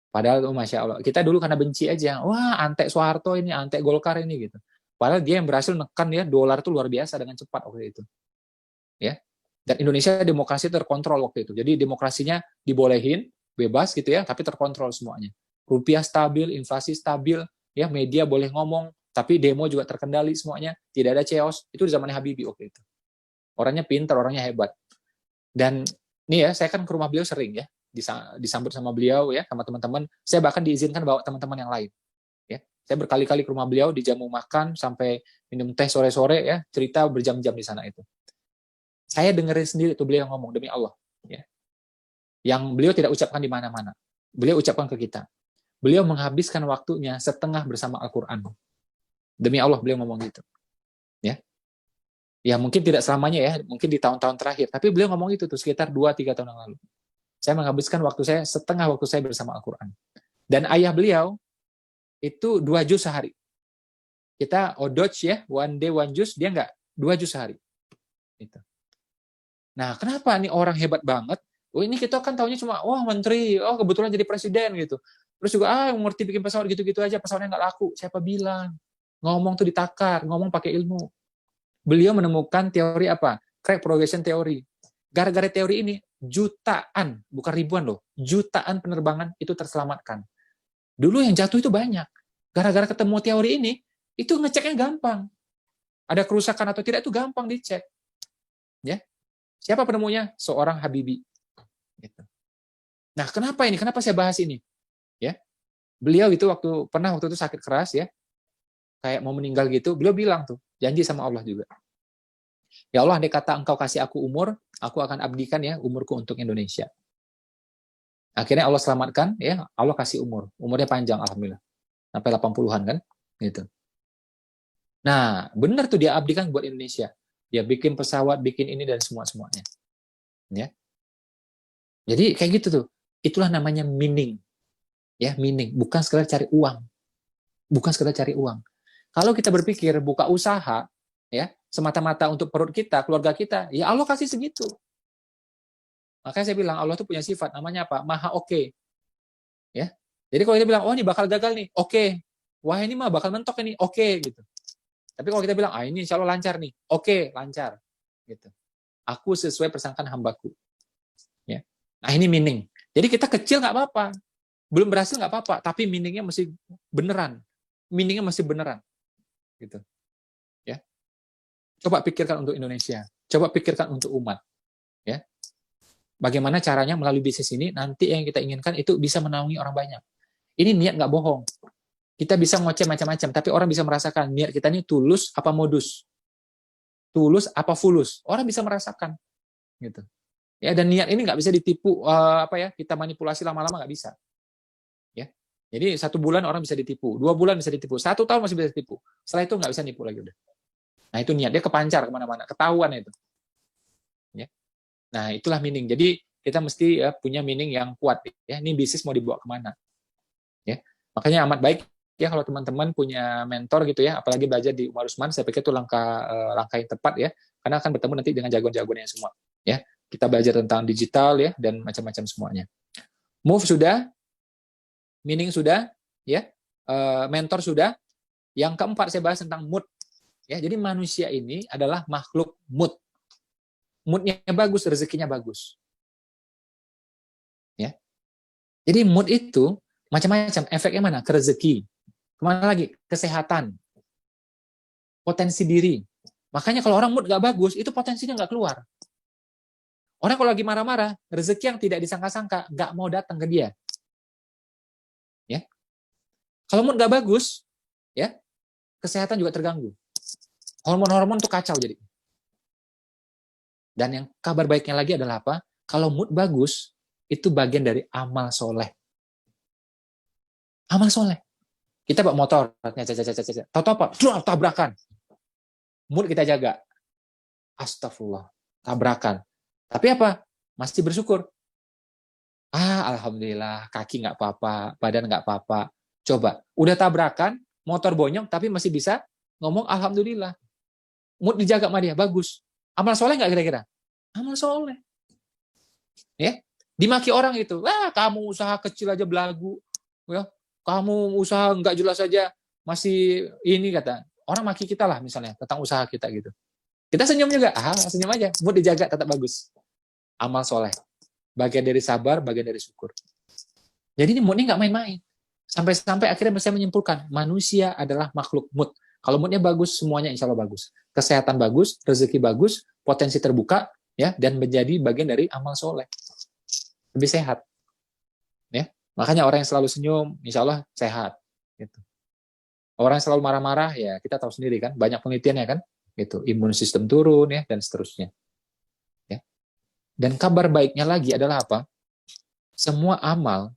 Padahal tuh masya Allah, kita dulu karena benci aja, wah antek Soeharto ini, antek Golkar ini gitu. Padahal dia yang berhasil nekan ya dolar tuh luar biasa dengan cepat waktu itu. Ya. Dan Indonesia demokrasi terkontrol waktu itu. Jadi demokrasinya dibolehin, bebas gitu ya, tapi terkontrol semuanya. Rupiah stabil, inflasi stabil, ya media boleh ngomong, tapi demo juga terkendali semuanya, tidak ada chaos. Itu di zamannya Habibie waktu itu. Orangnya pintar, orangnya hebat. Dan nih ya, saya kan ke rumah beliau sering ya, disambut sama beliau ya, sama teman-teman. Saya bahkan diizinkan bawa teman-teman yang lain. Ya, saya berkali-kali ke rumah beliau, dijamu makan sampai minum teh sore-sore ya, cerita berjam-jam di sana itu. Saya dengerin sendiri tuh beliau ngomong demi Allah. Ya. Yang beliau tidak ucapkan di mana-mana. Beliau ucapkan ke kita. Beliau menghabiskan waktunya setengah bersama Al-Quran. Demi Allah beliau ngomong gitu. Ya. Ya mungkin tidak selamanya ya, mungkin di tahun-tahun terakhir. Tapi beliau ngomong itu tuh sekitar 2-3 tahun yang lalu. Saya menghabiskan waktu saya, setengah waktu saya bersama Al-Quran. Dan ayah beliau itu 2 juz sehari. Kita odoj ya, one day one juz, dia enggak, 2 juz sehari. Gitu. Nah, kenapa nih orang hebat banget? Oh, ini kita kan tahunya cuma, wah menteri, oh kebetulan jadi presiden gitu. Terus juga, ngerti bikin pesawat gitu-gitu aja, pesawatnya nggak laku. Siapa bilang? Ngomong tuh ditakar, ngomong pakai ilmu. Beliau menemukan teori apa? Crack progression theory. Gara-gara teori ini, jutaan, bukan ribuan loh, jutaan penerbangan itu terselamatkan. Dulu yang jatuh itu banyak. Gara-gara ketemu teori ini, itu ngeceknya gampang. Ada kerusakan atau tidak itu gampang dicek. Ya, siapa penemunya? Seorang Habibie. Gitu. Nah, kenapa ini? Kenapa saya bahas ini? Ya, beliau itu waktu itu sakit keras ya, kayak mau meninggal gitu. Beliau bilang tuh, janji sama Allah juga. Ya Allah, andai kata Engkau kasih aku umur, aku akan abdikan ya umurku untuk Indonesia. Akhirnya Allah selamatkan, ya Allah kasih umur. Umurnya panjang, alhamdulillah. Sampai 80-an kan, gitu. Nah, benar tuh dia abdikan buat Indonesia. Dia bikin pesawat, bikin ini dan semua-semuanya. Ya. Jadi kayak gitu tuh. Itulah namanya meaning. Ya, meaning. Bukan sekedar cari uang. Bukan sekedar cari uang. Kalau kita berpikir buka usaha, ya semata-mata untuk perut kita, keluarga kita, ya Allah kasih segitu. Makanya saya bilang Allah tuh punya sifat namanya apa? Maha oke. Ya. Jadi kalau kita bilang, oh ini bakal gagal nih, oke. Wah ini mah bakal mentok ini, oke gitu. Tapi kalau kita bilang, ini insya Allah lancar nih, oke lancar. Gitu. Aku sesuai persangkaan hambaku. Ya. Nah ini meaning. Jadi kita kecil nggak apa-apa, belum berhasil nggak apa-apa, tapi meaningnya masih beneran. Meaningnya masih beneran. Gitu. Ya. Coba pikirkan untuk Indonesia. Coba pikirkan untuk umat. Ya. Bagaimana caranya melalui bisnis ini nanti yang kita inginkan itu bisa menaungi orang banyak. Ini niat nggak bohong. Kita bisa ngoceh macam-macam, tapi orang bisa merasakan niat kita ini tulus apa modus, tulus apa fulus. Orang bisa merasakan, gitu. Ya dan niat ini nggak bisa ditipu, kita manipulasi lama-lama nggak bisa. Ya, jadi 1 bulan orang bisa ditipu, 2 bulan bisa ditipu, 1 tahun masih bisa ditipu. Setelah itu nggak bisa nipu lagi udah. Nah itu niat dia kepancar kemana-mana, ketahuan itu. Ya. Nah itulah meaning. Jadi kita mesti punya meaning yang kuat. Ya, ini bisnis mau dibawa kemana? Ya, makanya amat baik ya kalau teman-teman punya mentor gitu ya, apalagi belajar di Umar Usman, saya pikir itu langkah yang tepat ya, karena akan bertemu nanti dengan jagoan-jagoannya semua. Ya, kita belajar tentang digital ya dan macam-macam semuanya. Move sudah, meaning sudah, ya, mentor sudah. Yang keempat saya bahas tentang mood. Ya, jadi manusia ini adalah makhluk mood. Moodnya bagus, rezekinya bagus. Ya, jadi mood itu macam-macam. Efeknya mana? Ke rezeki. Kemana lagi? Kesehatan. Potensi diri. Makanya kalau orang mood gak bagus, itu potensinya gak keluar. Orang kalau lagi marah-marah, rezeki yang tidak disangka-sangka gak mau datang ke dia. Ya. Kalau mood gak bagus, ya, kesehatan juga terganggu. Hormon-hormon tuh kacau jadi. Dan yang kabar baiknya lagi adalah apa? Kalau mood bagus, itu bagian dari amal soleh. Amal soleh. Kita bawa motor, tahu-tahu apa? Tabrakan. Mood kita jaga. Astagfirullah, tabrakan. Tapi apa? Masih bersyukur. Alhamdulillah, kaki nggak apa-apa, badan nggak apa-apa. Coba, udah tabrakan, motor bonyok, tapi masih bisa ngomong alhamdulillah. Mood dijaga sama dia, bagus. Amal soleh nggak kira-kira? Amal soleh. Ya, dimaki orang itu, kamu usaha kecil aja belagu, ya, kamu usaha nggak jelas aja masih ini kata orang maki kita lah misalnya tentang usaha kita gitu. Kita senyum juga, senyum aja, mood dijaga tetap bagus. Amal soleh, bagian dari sabar, bagian dari syukur. Jadi ini moodnya nggak main-main. Sampai akhirnya saya menyimpulkan manusia adalah makhluk mood. Kalau moodnya bagus, semuanya insya Allah bagus. Kesehatan bagus, rezeki bagus, potensi terbuka, ya, dan menjadi bagian dari amal soleh. Lebih sehat. Ya. Makanya orang yang selalu senyum, insya Allah sehat. Gitu. Orang yang selalu marah-marah, ya kita tahu sendiri kan, banyak penelitiannya kan, gitu, imun sistem turun, ya, dan seterusnya. Ya. Dan kabar baiknya lagi adalah apa? Semua amal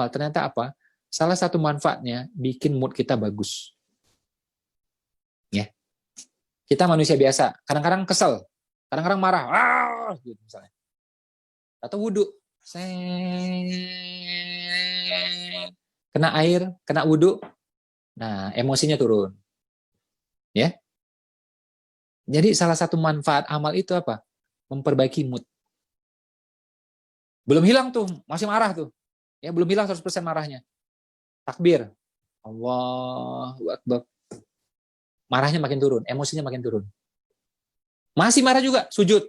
ternyata apa? Salah satu manfaatnya bikin mood kita bagus. Ya. Kita manusia biasa, kadang-kadang kesel, kadang-kadang marah, gitu misalnya. Atau wudhu, kena air, kena wudhu, nah emosinya turun. Ya, jadi salah satu manfaat amal itu apa? Memperbaiki mood. Belum hilang tuh, masih marah tuh. Ya, belum hilang 100% marahnya. Takbir. Allahu Akbar. Marahnya makin turun, emosinya makin turun. Masih marah juga, sujud.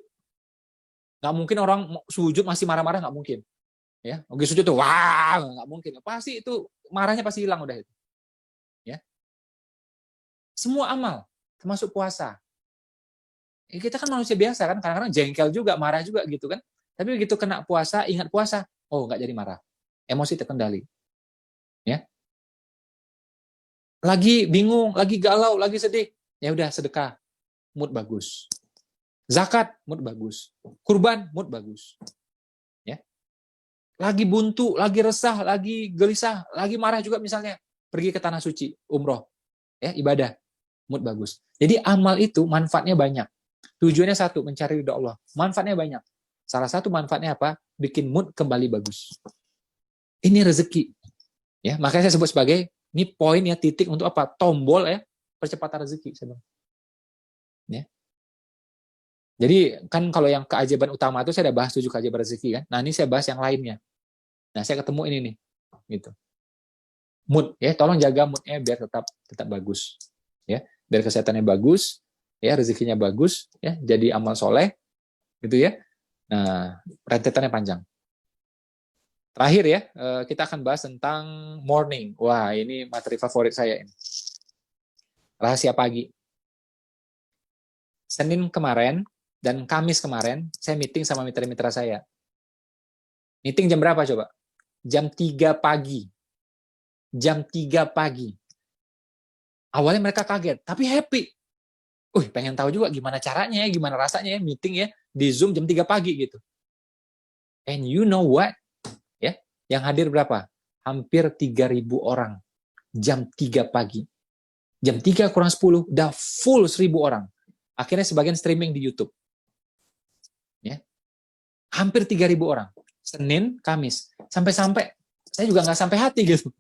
Nggak mungkin orang sujud masih marah-marah, nggak mungkin. Ya, oke sujud tuh, wah, nggak mungkin. Pasti itu marahnya pasti hilang udah itu. Ya, semua amal, termasuk puasa. Kita kan manusia biasa kan, kadang-kadang jengkel juga, marah juga gitu kan. Tapi begitu kena puasa, ingat puasa, oh nggak jadi marah, emosi terkendali. Ya, lagi bingung, lagi galau, lagi sedih, ya udah sedekah, mood bagus. Zakat, mood bagus. Kurban, mood bagus. Ya, lagi buntu, lagi resah, lagi gelisah, lagi marah juga misalnya, pergi ke tanah suci, umroh, ya ibadah, mood bagus. Jadi amal itu manfaatnya banyak. Tujuannya satu, mencari ridha Allah. Manfaatnya banyak. Salah satu manfaatnya apa? Bikin mood kembali bagus. Ini rezeki. Ya, makanya saya sebut sebagai ini poin ya, titik untuk apa? Tombol ya, percepatan rezeki. Ya. Jadi kan kalau yang keajaiban utama itu saya udah bahas 7 keajaiban rezeki kan. Nah, ini saya bahas yang lainnya. Nah, saya ketemu ini nih. Gitu. Mood ya, tolong jaga moodnya biar tetap bagus. Ya, biar kesehatannya bagus, ya rezekinya bagus, ya jadi amal soleh gitu ya. Nah, rentetannya panjang. Terakhir ya, kita akan bahas tentang morning. Wah, ini materi favorit saya ini. Rahasia pagi. Senin kemarin dan Kamis kemarin, saya meeting sama mitra-mitra saya. Meeting jam berapa coba? Jam 3 pagi. Jam 3 pagi. Awalnya mereka kaget, tapi happy. Pengen tahu juga gimana caranya ya, gimana rasanya ya meeting ya di Zoom jam 3 pagi gitu. And you know what? Ya, yang hadir berapa? Hampir 3.000 orang. Jam 3 pagi. Jam 3 kurang 10, udah full 1.000 orang. Akhirnya sebagian streaming di YouTube. Ya. Hampir 3.000 orang. Senin, Kamis. Sampai-sampai, saya juga nggak sampai hati gitu.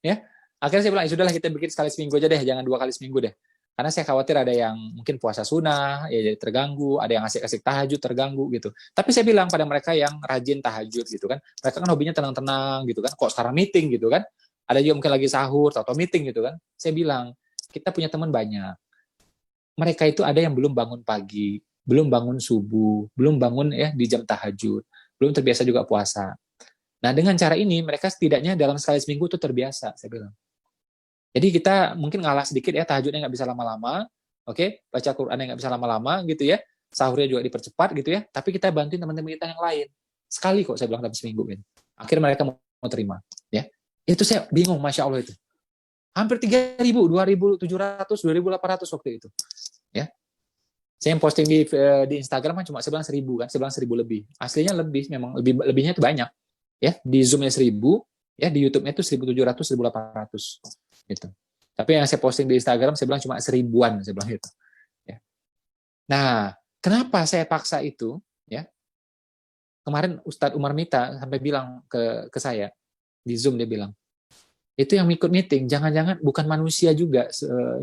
Ya. Akhirnya saya bilang, sudahlah kita bikin sekali seminggu aja deh, jangan 2 kali seminggu deh. Karena saya khawatir ada yang mungkin puasa sunnah, ya jadi terganggu, ada yang asik-asik tahajud terganggu gitu. Tapi saya bilang pada mereka yang rajin tahajud gitu kan, mereka kan hobinya tenang-tenang gitu kan, kok sekarang meeting gitu kan, ada juga mungkin lagi sahur atau meeting gitu kan. Saya bilang, kita punya teman banyak. Mereka itu ada yang belum bangun pagi, belum bangun subuh, belum bangun ya di jam tahajud, belum terbiasa juga puasa. Nah dengan cara ini mereka setidaknya dalam sekali seminggu itu terbiasa, saya bilang. Jadi kita mungkin ngalah sedikit ya, tahajudnya nggak bisa lama-lama, oke, baca Qurannya nggak bisa lama-lama gitu ya, sahurnya juga dipercepat gitu ya, tapi kita bantuin teman-teman kita yang lain. Sekali kok saya bilang dalam seminggu gitu. Akhirnya mereka mau terima. Ya, itu saya bingung, Masya Allah itu. Hampir 3.000, 2.700, 2.800 waktu itu. Ya, saya yang posting di Instagram kan cuma sebilang 1.000 kan, sebilang 1.000 lebih. Aslinya lebih, memang lebihnya itu banyak. Ya, di Zoom-nya 1.000, ya di YouTube-nya itu 1.700, 1.800 gitu. Tapi yang saya posting di Instagram saya bilang cuma 1.000-an, saya bilang gitu. Ya. Nah, kenapa saya paksa itu? Ya, kemarin Ustadz Umar Mita sampai bilang ke saya di Zoom, dia bilang itu yang ikut meeting jangan-jangan bukan manusia juga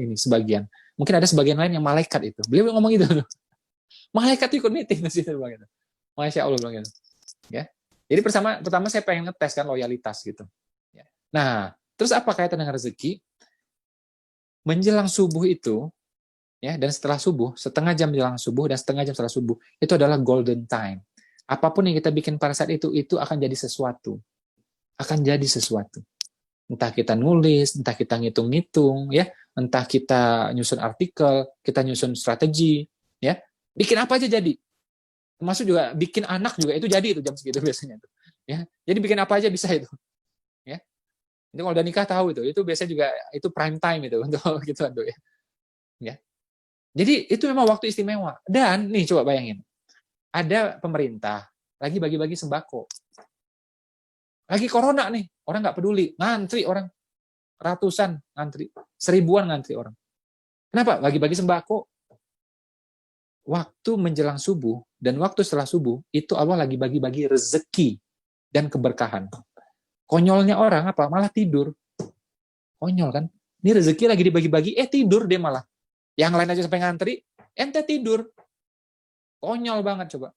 ini sebagian. Mungkin ada sebagian lain yang malaikat itu. Beliau ngomong gitu. Malaikat ikut meeting di situ gitu. Masya Allah bilang gitu. Ya. Jadi pertama saya pengen ngetes kan loyalitas gitu. Ya. Nah, terus apa kaitan dengan rezeki? Menjelang subuh itu, ya, dan setelah subuh, setengah jam menjelang subuh dan setengah jam setelah subuh, itu adalah golden time. Apapun yang kita bikin pada saat itu akan jadi sesuatu. Akan jadi sesuatu. Entah kita nulis, entah kita ngitung-ngitung, ya, entah kita nyusun artikel, kita nyusun strategi, ya, bikin apa aja jadi. Termasuk juga bikin anak juga itu jadi itu jam segitu biasanya tuh. Ya, jadi bikin apa aja bisa itu. Ya, itu kalau udah nikah tahu itu biasanya juga itu prime time itu untuk gitu tuh ya. Ya. Jadi itu memang waktu istimewa. Dan nih coba bayangin, ada pemerintah lagi bagi-bagi sembako. Lagi corona nih, orang nggak peduli, ngantri orang ratusan ngantri, 1.000-an ngantri orang. Kenapa? Bagi-bagi sembako. waktu menjelang subuh dan waktu setelah subuh, itu Allah lagi bagi-bagi rezeki dan keberkahan. Konyolnya orang apa? Malah tidur. Konyol kan? Ini rezeki lagi dibagi-bagi, tidur dia malah. Yang lain aja sampai ngantri, ente tidur. Konyol banget coba.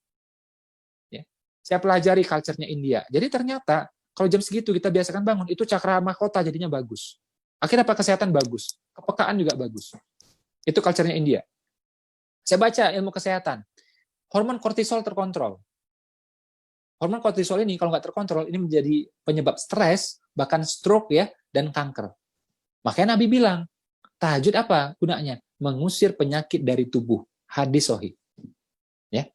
Ya. Saya pelajari culture-nya India. Jadi ternyata kalau jam segitu kita biasakan bangun, itu cakra mahkota jadinya bagus. Akhirnya apa? Kesehatan bagus. Kepekaan juga bagus. Itu culture-nya India. Saya baca ilmu kesehatan. Hormon kortisol terkontrol. Hormon kortisol ini kalau nggak terkontrol, ini menjadi penyebab stres, bahkan stroke ya, dan kanker. Makanya Nabi bilang, tahajud apa gunanya? Mengusir penyakit dari tubuh. Hadis sahih. Ya.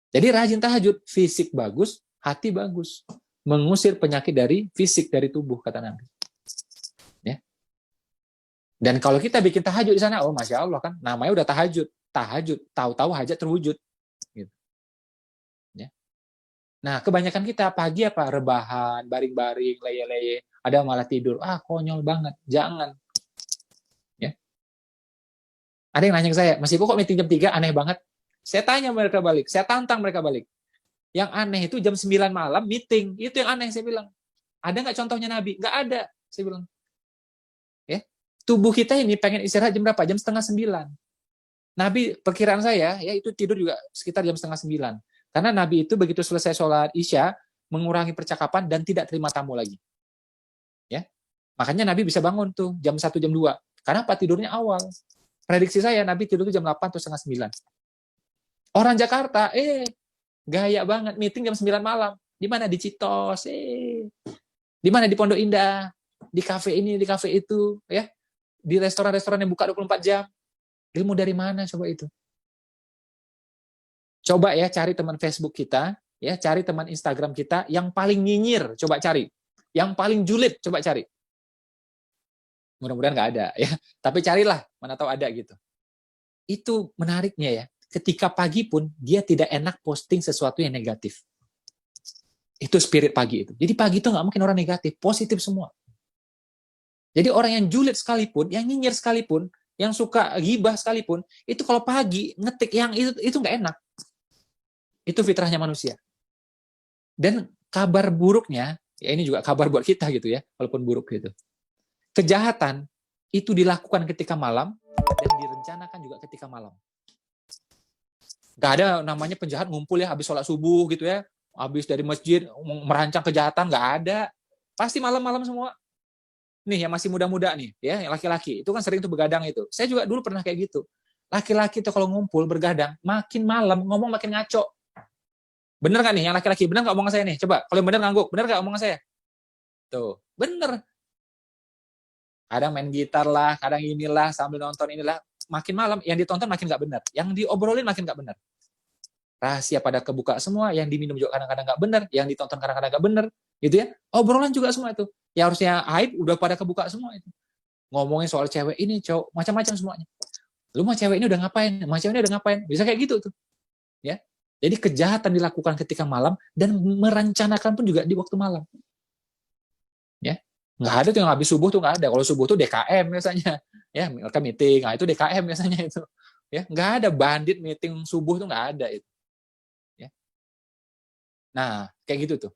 Jadi rajin tahajud, fisik bagus, hati bagus. Mengusir penyakit dari fisik, dari tubuh, kata Nabi. Ya. Dan kalau kita bikin tahajud di sana, oh Masya Allah kan, namanya udah tahajud. Tahajud, tahu-tahu hajat terwujud. Gitu. Ya. Nah, kebanyakan kita pagi apa? Rebahan, baring-baring, leye-leye. Ada malah tidur. Konyol banget. Jangan. Ya. Ada yang nanya ke saya, Mas Iko kok meeting jam 3? Aneh banget. Saya tanya mereka balik. Saya tantang mereka balik. Yang aneh itu jam 9 malam meeting. Itu yang aneh, saya bilang. Ada nggak contohnya Nabi? Nggak ada, saya bilang. Ya. Tubuh kita ini pengen istirahat jam berapa? Jam setengah 9. Nabi, perkiraan saya, ya itu tidur juga sekitar jam setengah 9. Karena Nabi itu begitu selesai sholat Isya, mengurangi percakapan dan tidak terima tamu lagi. Ya, makanya Nabi bisa bangun tuh jam 1, jam 2. Karena apa? Tidurnya awal. Prediksi saya, Nabi tidur tuh jam 8 atau setengah 9. Orang Jakarta, gaya banget, meeting jam 9 malam. Di mana? Di Citos, di mana? Di Pondok Indah, di kafe ini, di kafe itu, ya, di restoran-restoran yang buka 24 jam. Ilmu dari mana coba itu? Coba ya cari teman Facebook kita, ya cari teman Instagram kita yang paling nyinyir, coba cari. Yang paling julid, coba cari. Mudah-mudahan nggak ada ya, tapi carilah, mana tahu ada gitu. Itu menariknya ya. Ketika pagi pun dia tidak enak posting sesuatu yang negatif. Itu spirit pagi itu. Jadi pagi itu nggak mungkin orang negatif, positif semua. Jadi orang yang julid sekalipun, yang nyinyir sekalipun, yang suka ghibah sekalipun, itu kalau pagi ngetik yang itu nggak enak. Itu fitrahnya manusia. Dan kabar buruknya, ya ini juga kabar buat kita gitu ya, walaupun buruk gitu. Kejahatan itu dilakukan ketika malam dan direncanakan juga ketika malam. Gak ada namanya penjahat ngumpul ya habis sholat subuh gitu ya, habis dari masjid merancang kejahatan, gak ada. Pasti malam-malam semua. Nih yang masih muda-muda nih, ya yang laki-laki itu kan sering tuh begadang itu. Saya juga dulu pernah kayak gitu. Laki-laki tuh kalau ngumpul bergadang, makin malam ngomong makin ngaco. Bener nggak nih yang laki-laki? Bener nggak omongan saya nih? Coba kalau yang bener ngangguk, bener nggak omongan saya? Tuh, bener. Kadang main gitar lah, kadang inilah sambil nonton inilah. Makin malam yang ditonton makin nggak benar, yang diobrolin makin nggak benar. Rahasia pada kebuka semua, yang diminum juga kadang-kadang nggak benar, yang ditonton kadang-kadang nggak benar, gitu ya. Obrolan juga semua itu. Ya harusnya aib udah pada kebuka semua itu. Ngomongin soal cewek ini, cowok, macam-macam semuanya. Lu mah cewek ini udah ngapain? Mah cewek ini udah ngapain? Bisa kayak gitu tuh. Ya. Jadi kejahatan dilakukan ketika malam dan merencanakan pun juga di waktu malam. Ya. Nggak ada tuh yang habis subuh tuh nggak ada. Kalau subuh tuh DKM biasanya. Ya, mereka meeting. Nah, itu DKM biasanya itu. Ya, nggak ada bandit meeting subuh tuh nggak ada itu. Ya. Nah, kayak gitu tuh.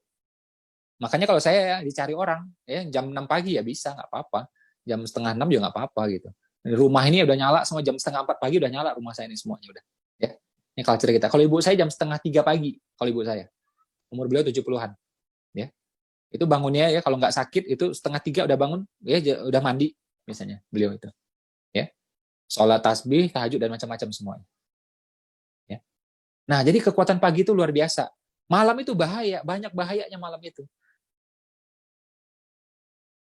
Makanya kalau saya ya, dicari orang, ya jam 6 pagi ya bisa, nggak apa-apa. Jam setengah 6 juga nggak apa-apa gitu. Rumah ini udah nyala semua, jam setengah 4 pagi udah nyala rumah saya ini semuanya udah. Ya. Ini culture kita. Kalau ibu saya jam setengah 3 pagi, kalau ibu saya. Umur beliau 70-an. Ya. Itu bangunnya ya kalau nggak sakit itu setengah 3 udah bangun, ya udah mandi misalnya beliau itu. Ya. Sholat tasbih, tahajud dan macam-macam semuanya. Ya. Nah, jadi kekuatan pagi itu luar biasa. Malam itu bahaya, banyak bahayanya malam itu.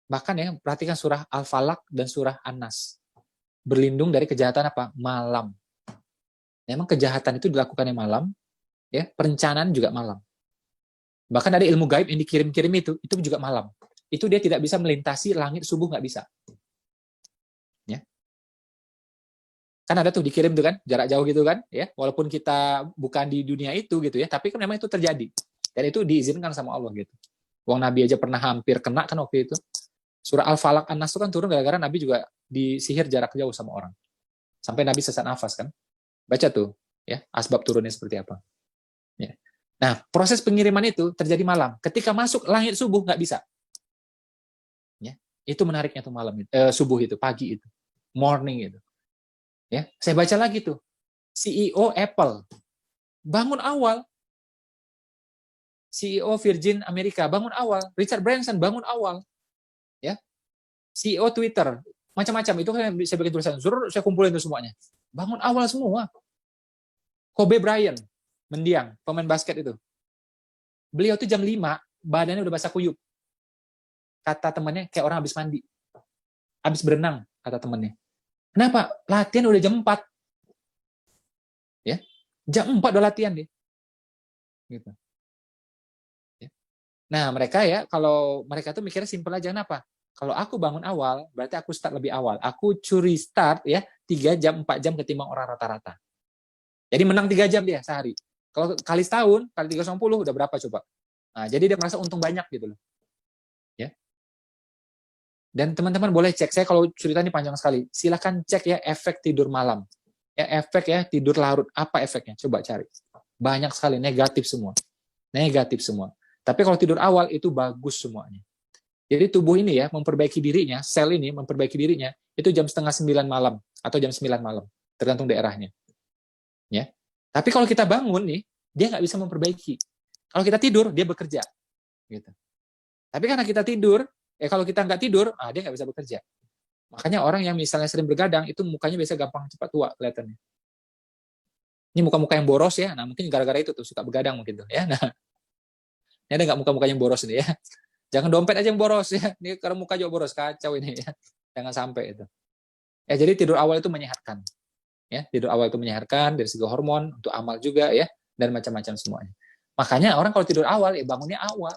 Bahkan ya, perhatikan surah Al-Falaq dan surah An-Nas. Berlindung dari kejahatan apa? Malam. Memang kejahatan itu dilakukannya malam, ya, perencanaan juga malam. Bahkan ada ilmu gaib yang dikirim-kirim itu juga malam. Itu dia tidak bisa melintasi langit subuh, nggak bisa. Ya. Kan ada tuh dikirim tuh kan, jarak jauh gitu kan, ya. Walaupun kita bukan di dunia itu gitu ya, tapi kan memang itu terjadi. Dan itu diizinkan sama Allah gitu. Wong Nabi aja pernah hampir kena kan waktu itu. Surah Al-Falaq An-Nas itu kan turun gara-gara Nabi juga disihir jarak jauh sama orang. Sampai Nabi sesak nafas kan. Baca tuh. Ya, asbab turunnya seperti apa. Ya. Nah, proses pengiriman itu terjadi malam. Ketika masuk langit subuh nggak bisa. Ya, itu menariknya tuh malam itu, subuh itu, pagi itu, morning itu. Ya, saya baca lagi tuh, CEO Apple bangun awal, CEO Virgin Amerika bangun awal, Richard Branson bangun awal, ya, CEO Twitter, macam-macam itu kan saya bikin tulisan, saya kumpulin itu semuanya, bangun awal semua. Kobe Bryant mendiang, pemain basket itu, beliau tuh jam 5 badannya udah basah kuyup, kata temannya kayak orang habis mandi, habis berenang, kata temannya. Kenapa? Latihan udah jam 4. Ya. Jam 4 udah latihan deh. Gitu. Ya. Nah, mereka ya, kalau mereka tuh mikirnya simpel aja. Kenapa? Kalau aku bangun awal, berarti aku start lebih awal. Aku curi start ya 3 jam, 4 jam ketimbang orang rata-rata. Jadi menang 3 jam dia sehari. Kalau kali setahun, kali 360 udah berapa coba? Nah, jadi dia merasa untung banyak gitu loh. Ya. Dan teman-teman boleh cek, saya kalau cerita ini panjang sekali. Silahkan cek ya efek tidur malam. Ya, efek ya tidur larut, apa efeknya? Coba cari. Banyak sekali, negatif semua. Negatif semua. Tapi kalau tidur awal itu bagus semuanya. Jadi tubuh ini ya memperbaiki dirinya, sel ini memperbaiki dirinya itu jam setengah 9 malam atau jam 9 malam, tergantung daerahnya. Ya. Tapi kalau kita bangun nih, dia nggak bisa memperbaiki. Kalau kita tidur, dia bekerja. Gitu. Tapi karena kita tidur, kalau kita nggak tidur, dia nggak bisa bekerja. Makanya orang yang misalnya sering bergadang, itu mukanya biasa gampang cepat tua kelihatannya. Ini muka-muka yang boros ya, nah mungkin gara-gara itu tuh suka begadang mungkin tuh ya. Nah, ini ada nggak muka-muka yang boros ini ya? Jangan dompet aja yang boros ya. Ini karena muka juga boros, kacau ini ya. Jangan sampai itu. Ya, jadi tidur awal itu menyehatkan. Ya, tidur awal itu menyehatkan dari segi hormon, untuk amal juga ya, dan macam-macam semuanya. Makanya orang kalau tidur awal ya bangunnya awal.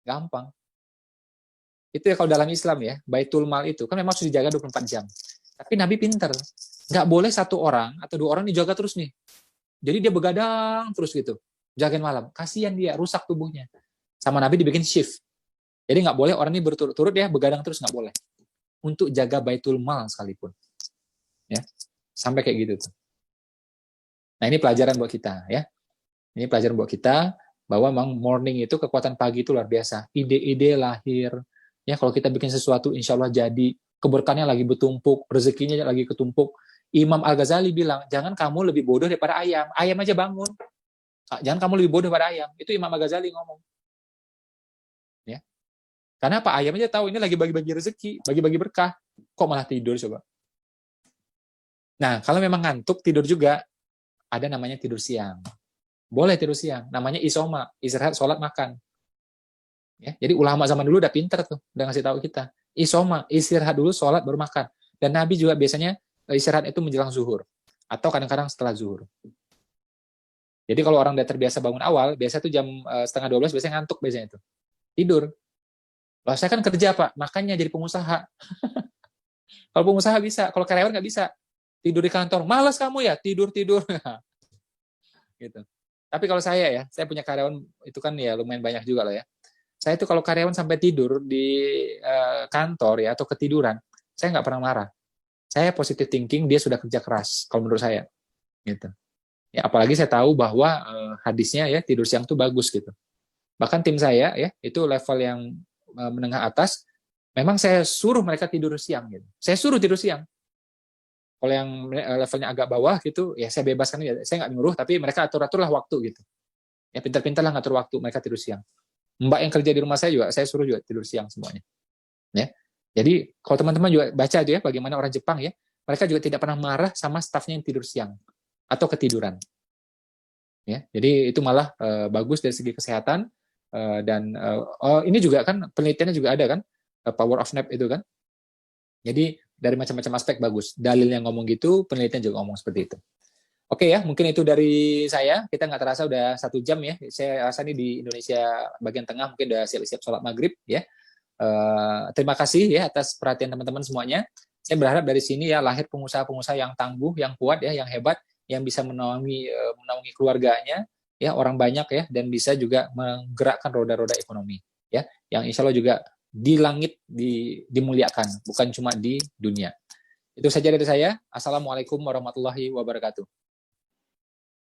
Gampang. Itu ya kalau dalam Islam ya, Baitul Mal itu kan memang harus dijaga 24 jam. Tapi Nabi pinter. Nggak boleh satu orang atau 2 orang dijaga terus nih. Jadi dia begadang terus gitu. Jagain malam. Kasihan dia, rusak tubuhnya. Sama Nabi dibikin shift. Jadi nggak boleh orang ini berturut-turut ya begadang terus, nggak boleh. Untuk jaga Baitul Mal sekalipun. Ya. Sampai kayak gitu tuh. Nah, ini pelajaran buat kita ya. Ini pelajaran buat kita bahwa memang morning itu kekuatan pagi itu luar biasa. Ide-ide lahir. Ya, kalau kita bikin sesuatu insya Allah jadi, keberkahannya lagi bertumpuk, rezekinya lagi ketumpuk. Imam Al-Ghazali bilang, jangan kamu lebih bodoh daripada ayam. Ayam aja bangun. Jangan kamu lebih bodoh daripada ayam. Itu Imam Al-Ghazali ngomong. Ya. Karena apa? Ayam aja tahu ini lagi bagi-bagi rezeki, bagi-bagi berkah. Kok malah tidur coba? Nah, kalau memang ngantuk, tidur juga, ada namanya tidur siang. Boleh tidur siang. Namanya isoma, istirahat, sholat, makan. Ya, jadi ulama zaman dulu udah pinter tuh, udah ngasih tahu kita. Isoma, istirahat dulu, sholat, baru makan. Dan Nabi juga biasanya istirahat itu menjelang zuhur. Atau kadang-kadang setelah zuhur. Jadi kalau orang udah terbiasa bangun awal, biasa tuh jam setengah 12 biasanya ngantuk biasanya itu. Tidur. Loh, saya kan kerja Pak, makanya jadi pengusaha. Kalau pengusaha bisa, kalau karyawan nggak bisa. Tidur di kantor, malas kamu ya, tidur-tidur. Gitu. Tapi kalau saya ya, saya punya karyawan itu kan ya lumayan banyak juga lah ya. Saya itu kalau karyawan sampai tidur di kantor ya atau ketiduran, saya nggak pernah marah. Saya positive thinking, dia sudah kerja keras kalau menurut saya. Gitu. Ya, apalagi saya tahu bahwa hadisnya ya tidur siang itu bagus gitu. Bahkan tim saya ya itu level yang menengah atas, memang saya suruh mereka tidur siang gitu. Saya suruh tidur siang. Kalau yang levelnya agak bawah gitu, ya saya bebaskan ya. Saya nggak nyuruh, tapi mereka atur-atur lah waktu gitu. Ya pintar-pintar lah ngatur waktu mereka tidur siang. Mbak yang kerja di rumah saya juga, saya suruh juga tidur siang semuanya. Ya. Jadi kalau teman-teman juga baca itu ya, bagaimana orang Jepang ya, mereka juga tidak pernah marah sama stafnya yang tidur siang atau ketiduran. Ya, jadi itu malah bagus dari segi kesehatan dan ini juga kan penelitiannya juga ada kan, power of nap itu kan. Jadi dari macam-macam aspek bagus. Dalil yang ngomong gitu, penelitian juga ngomong seperti itu. Oke ya, mungkin itu dari saya. Kita nggak terasa udah 1 jam ya. Saya rasa nih di Indonesia bagian tengah mungkin udah siap-siap sholat maghrib ya. Terima kasih ya atas perhatian teman-teman semuanya. Saya berharap dari sini ya lahir pengusaha-pengusaha yang tangguh, yang kuat ya, yang hebat, yang bisa menaungi keluarganya, ya orang banyak ya, dan bisa juga menggerakkan roda-roda ekonomi ya, yang insya Allah juga di langit dimuliakan, bukan cuma di dunia. Itu saja dari saya. Assalamualaikum warahmatullahi wabarakatuh.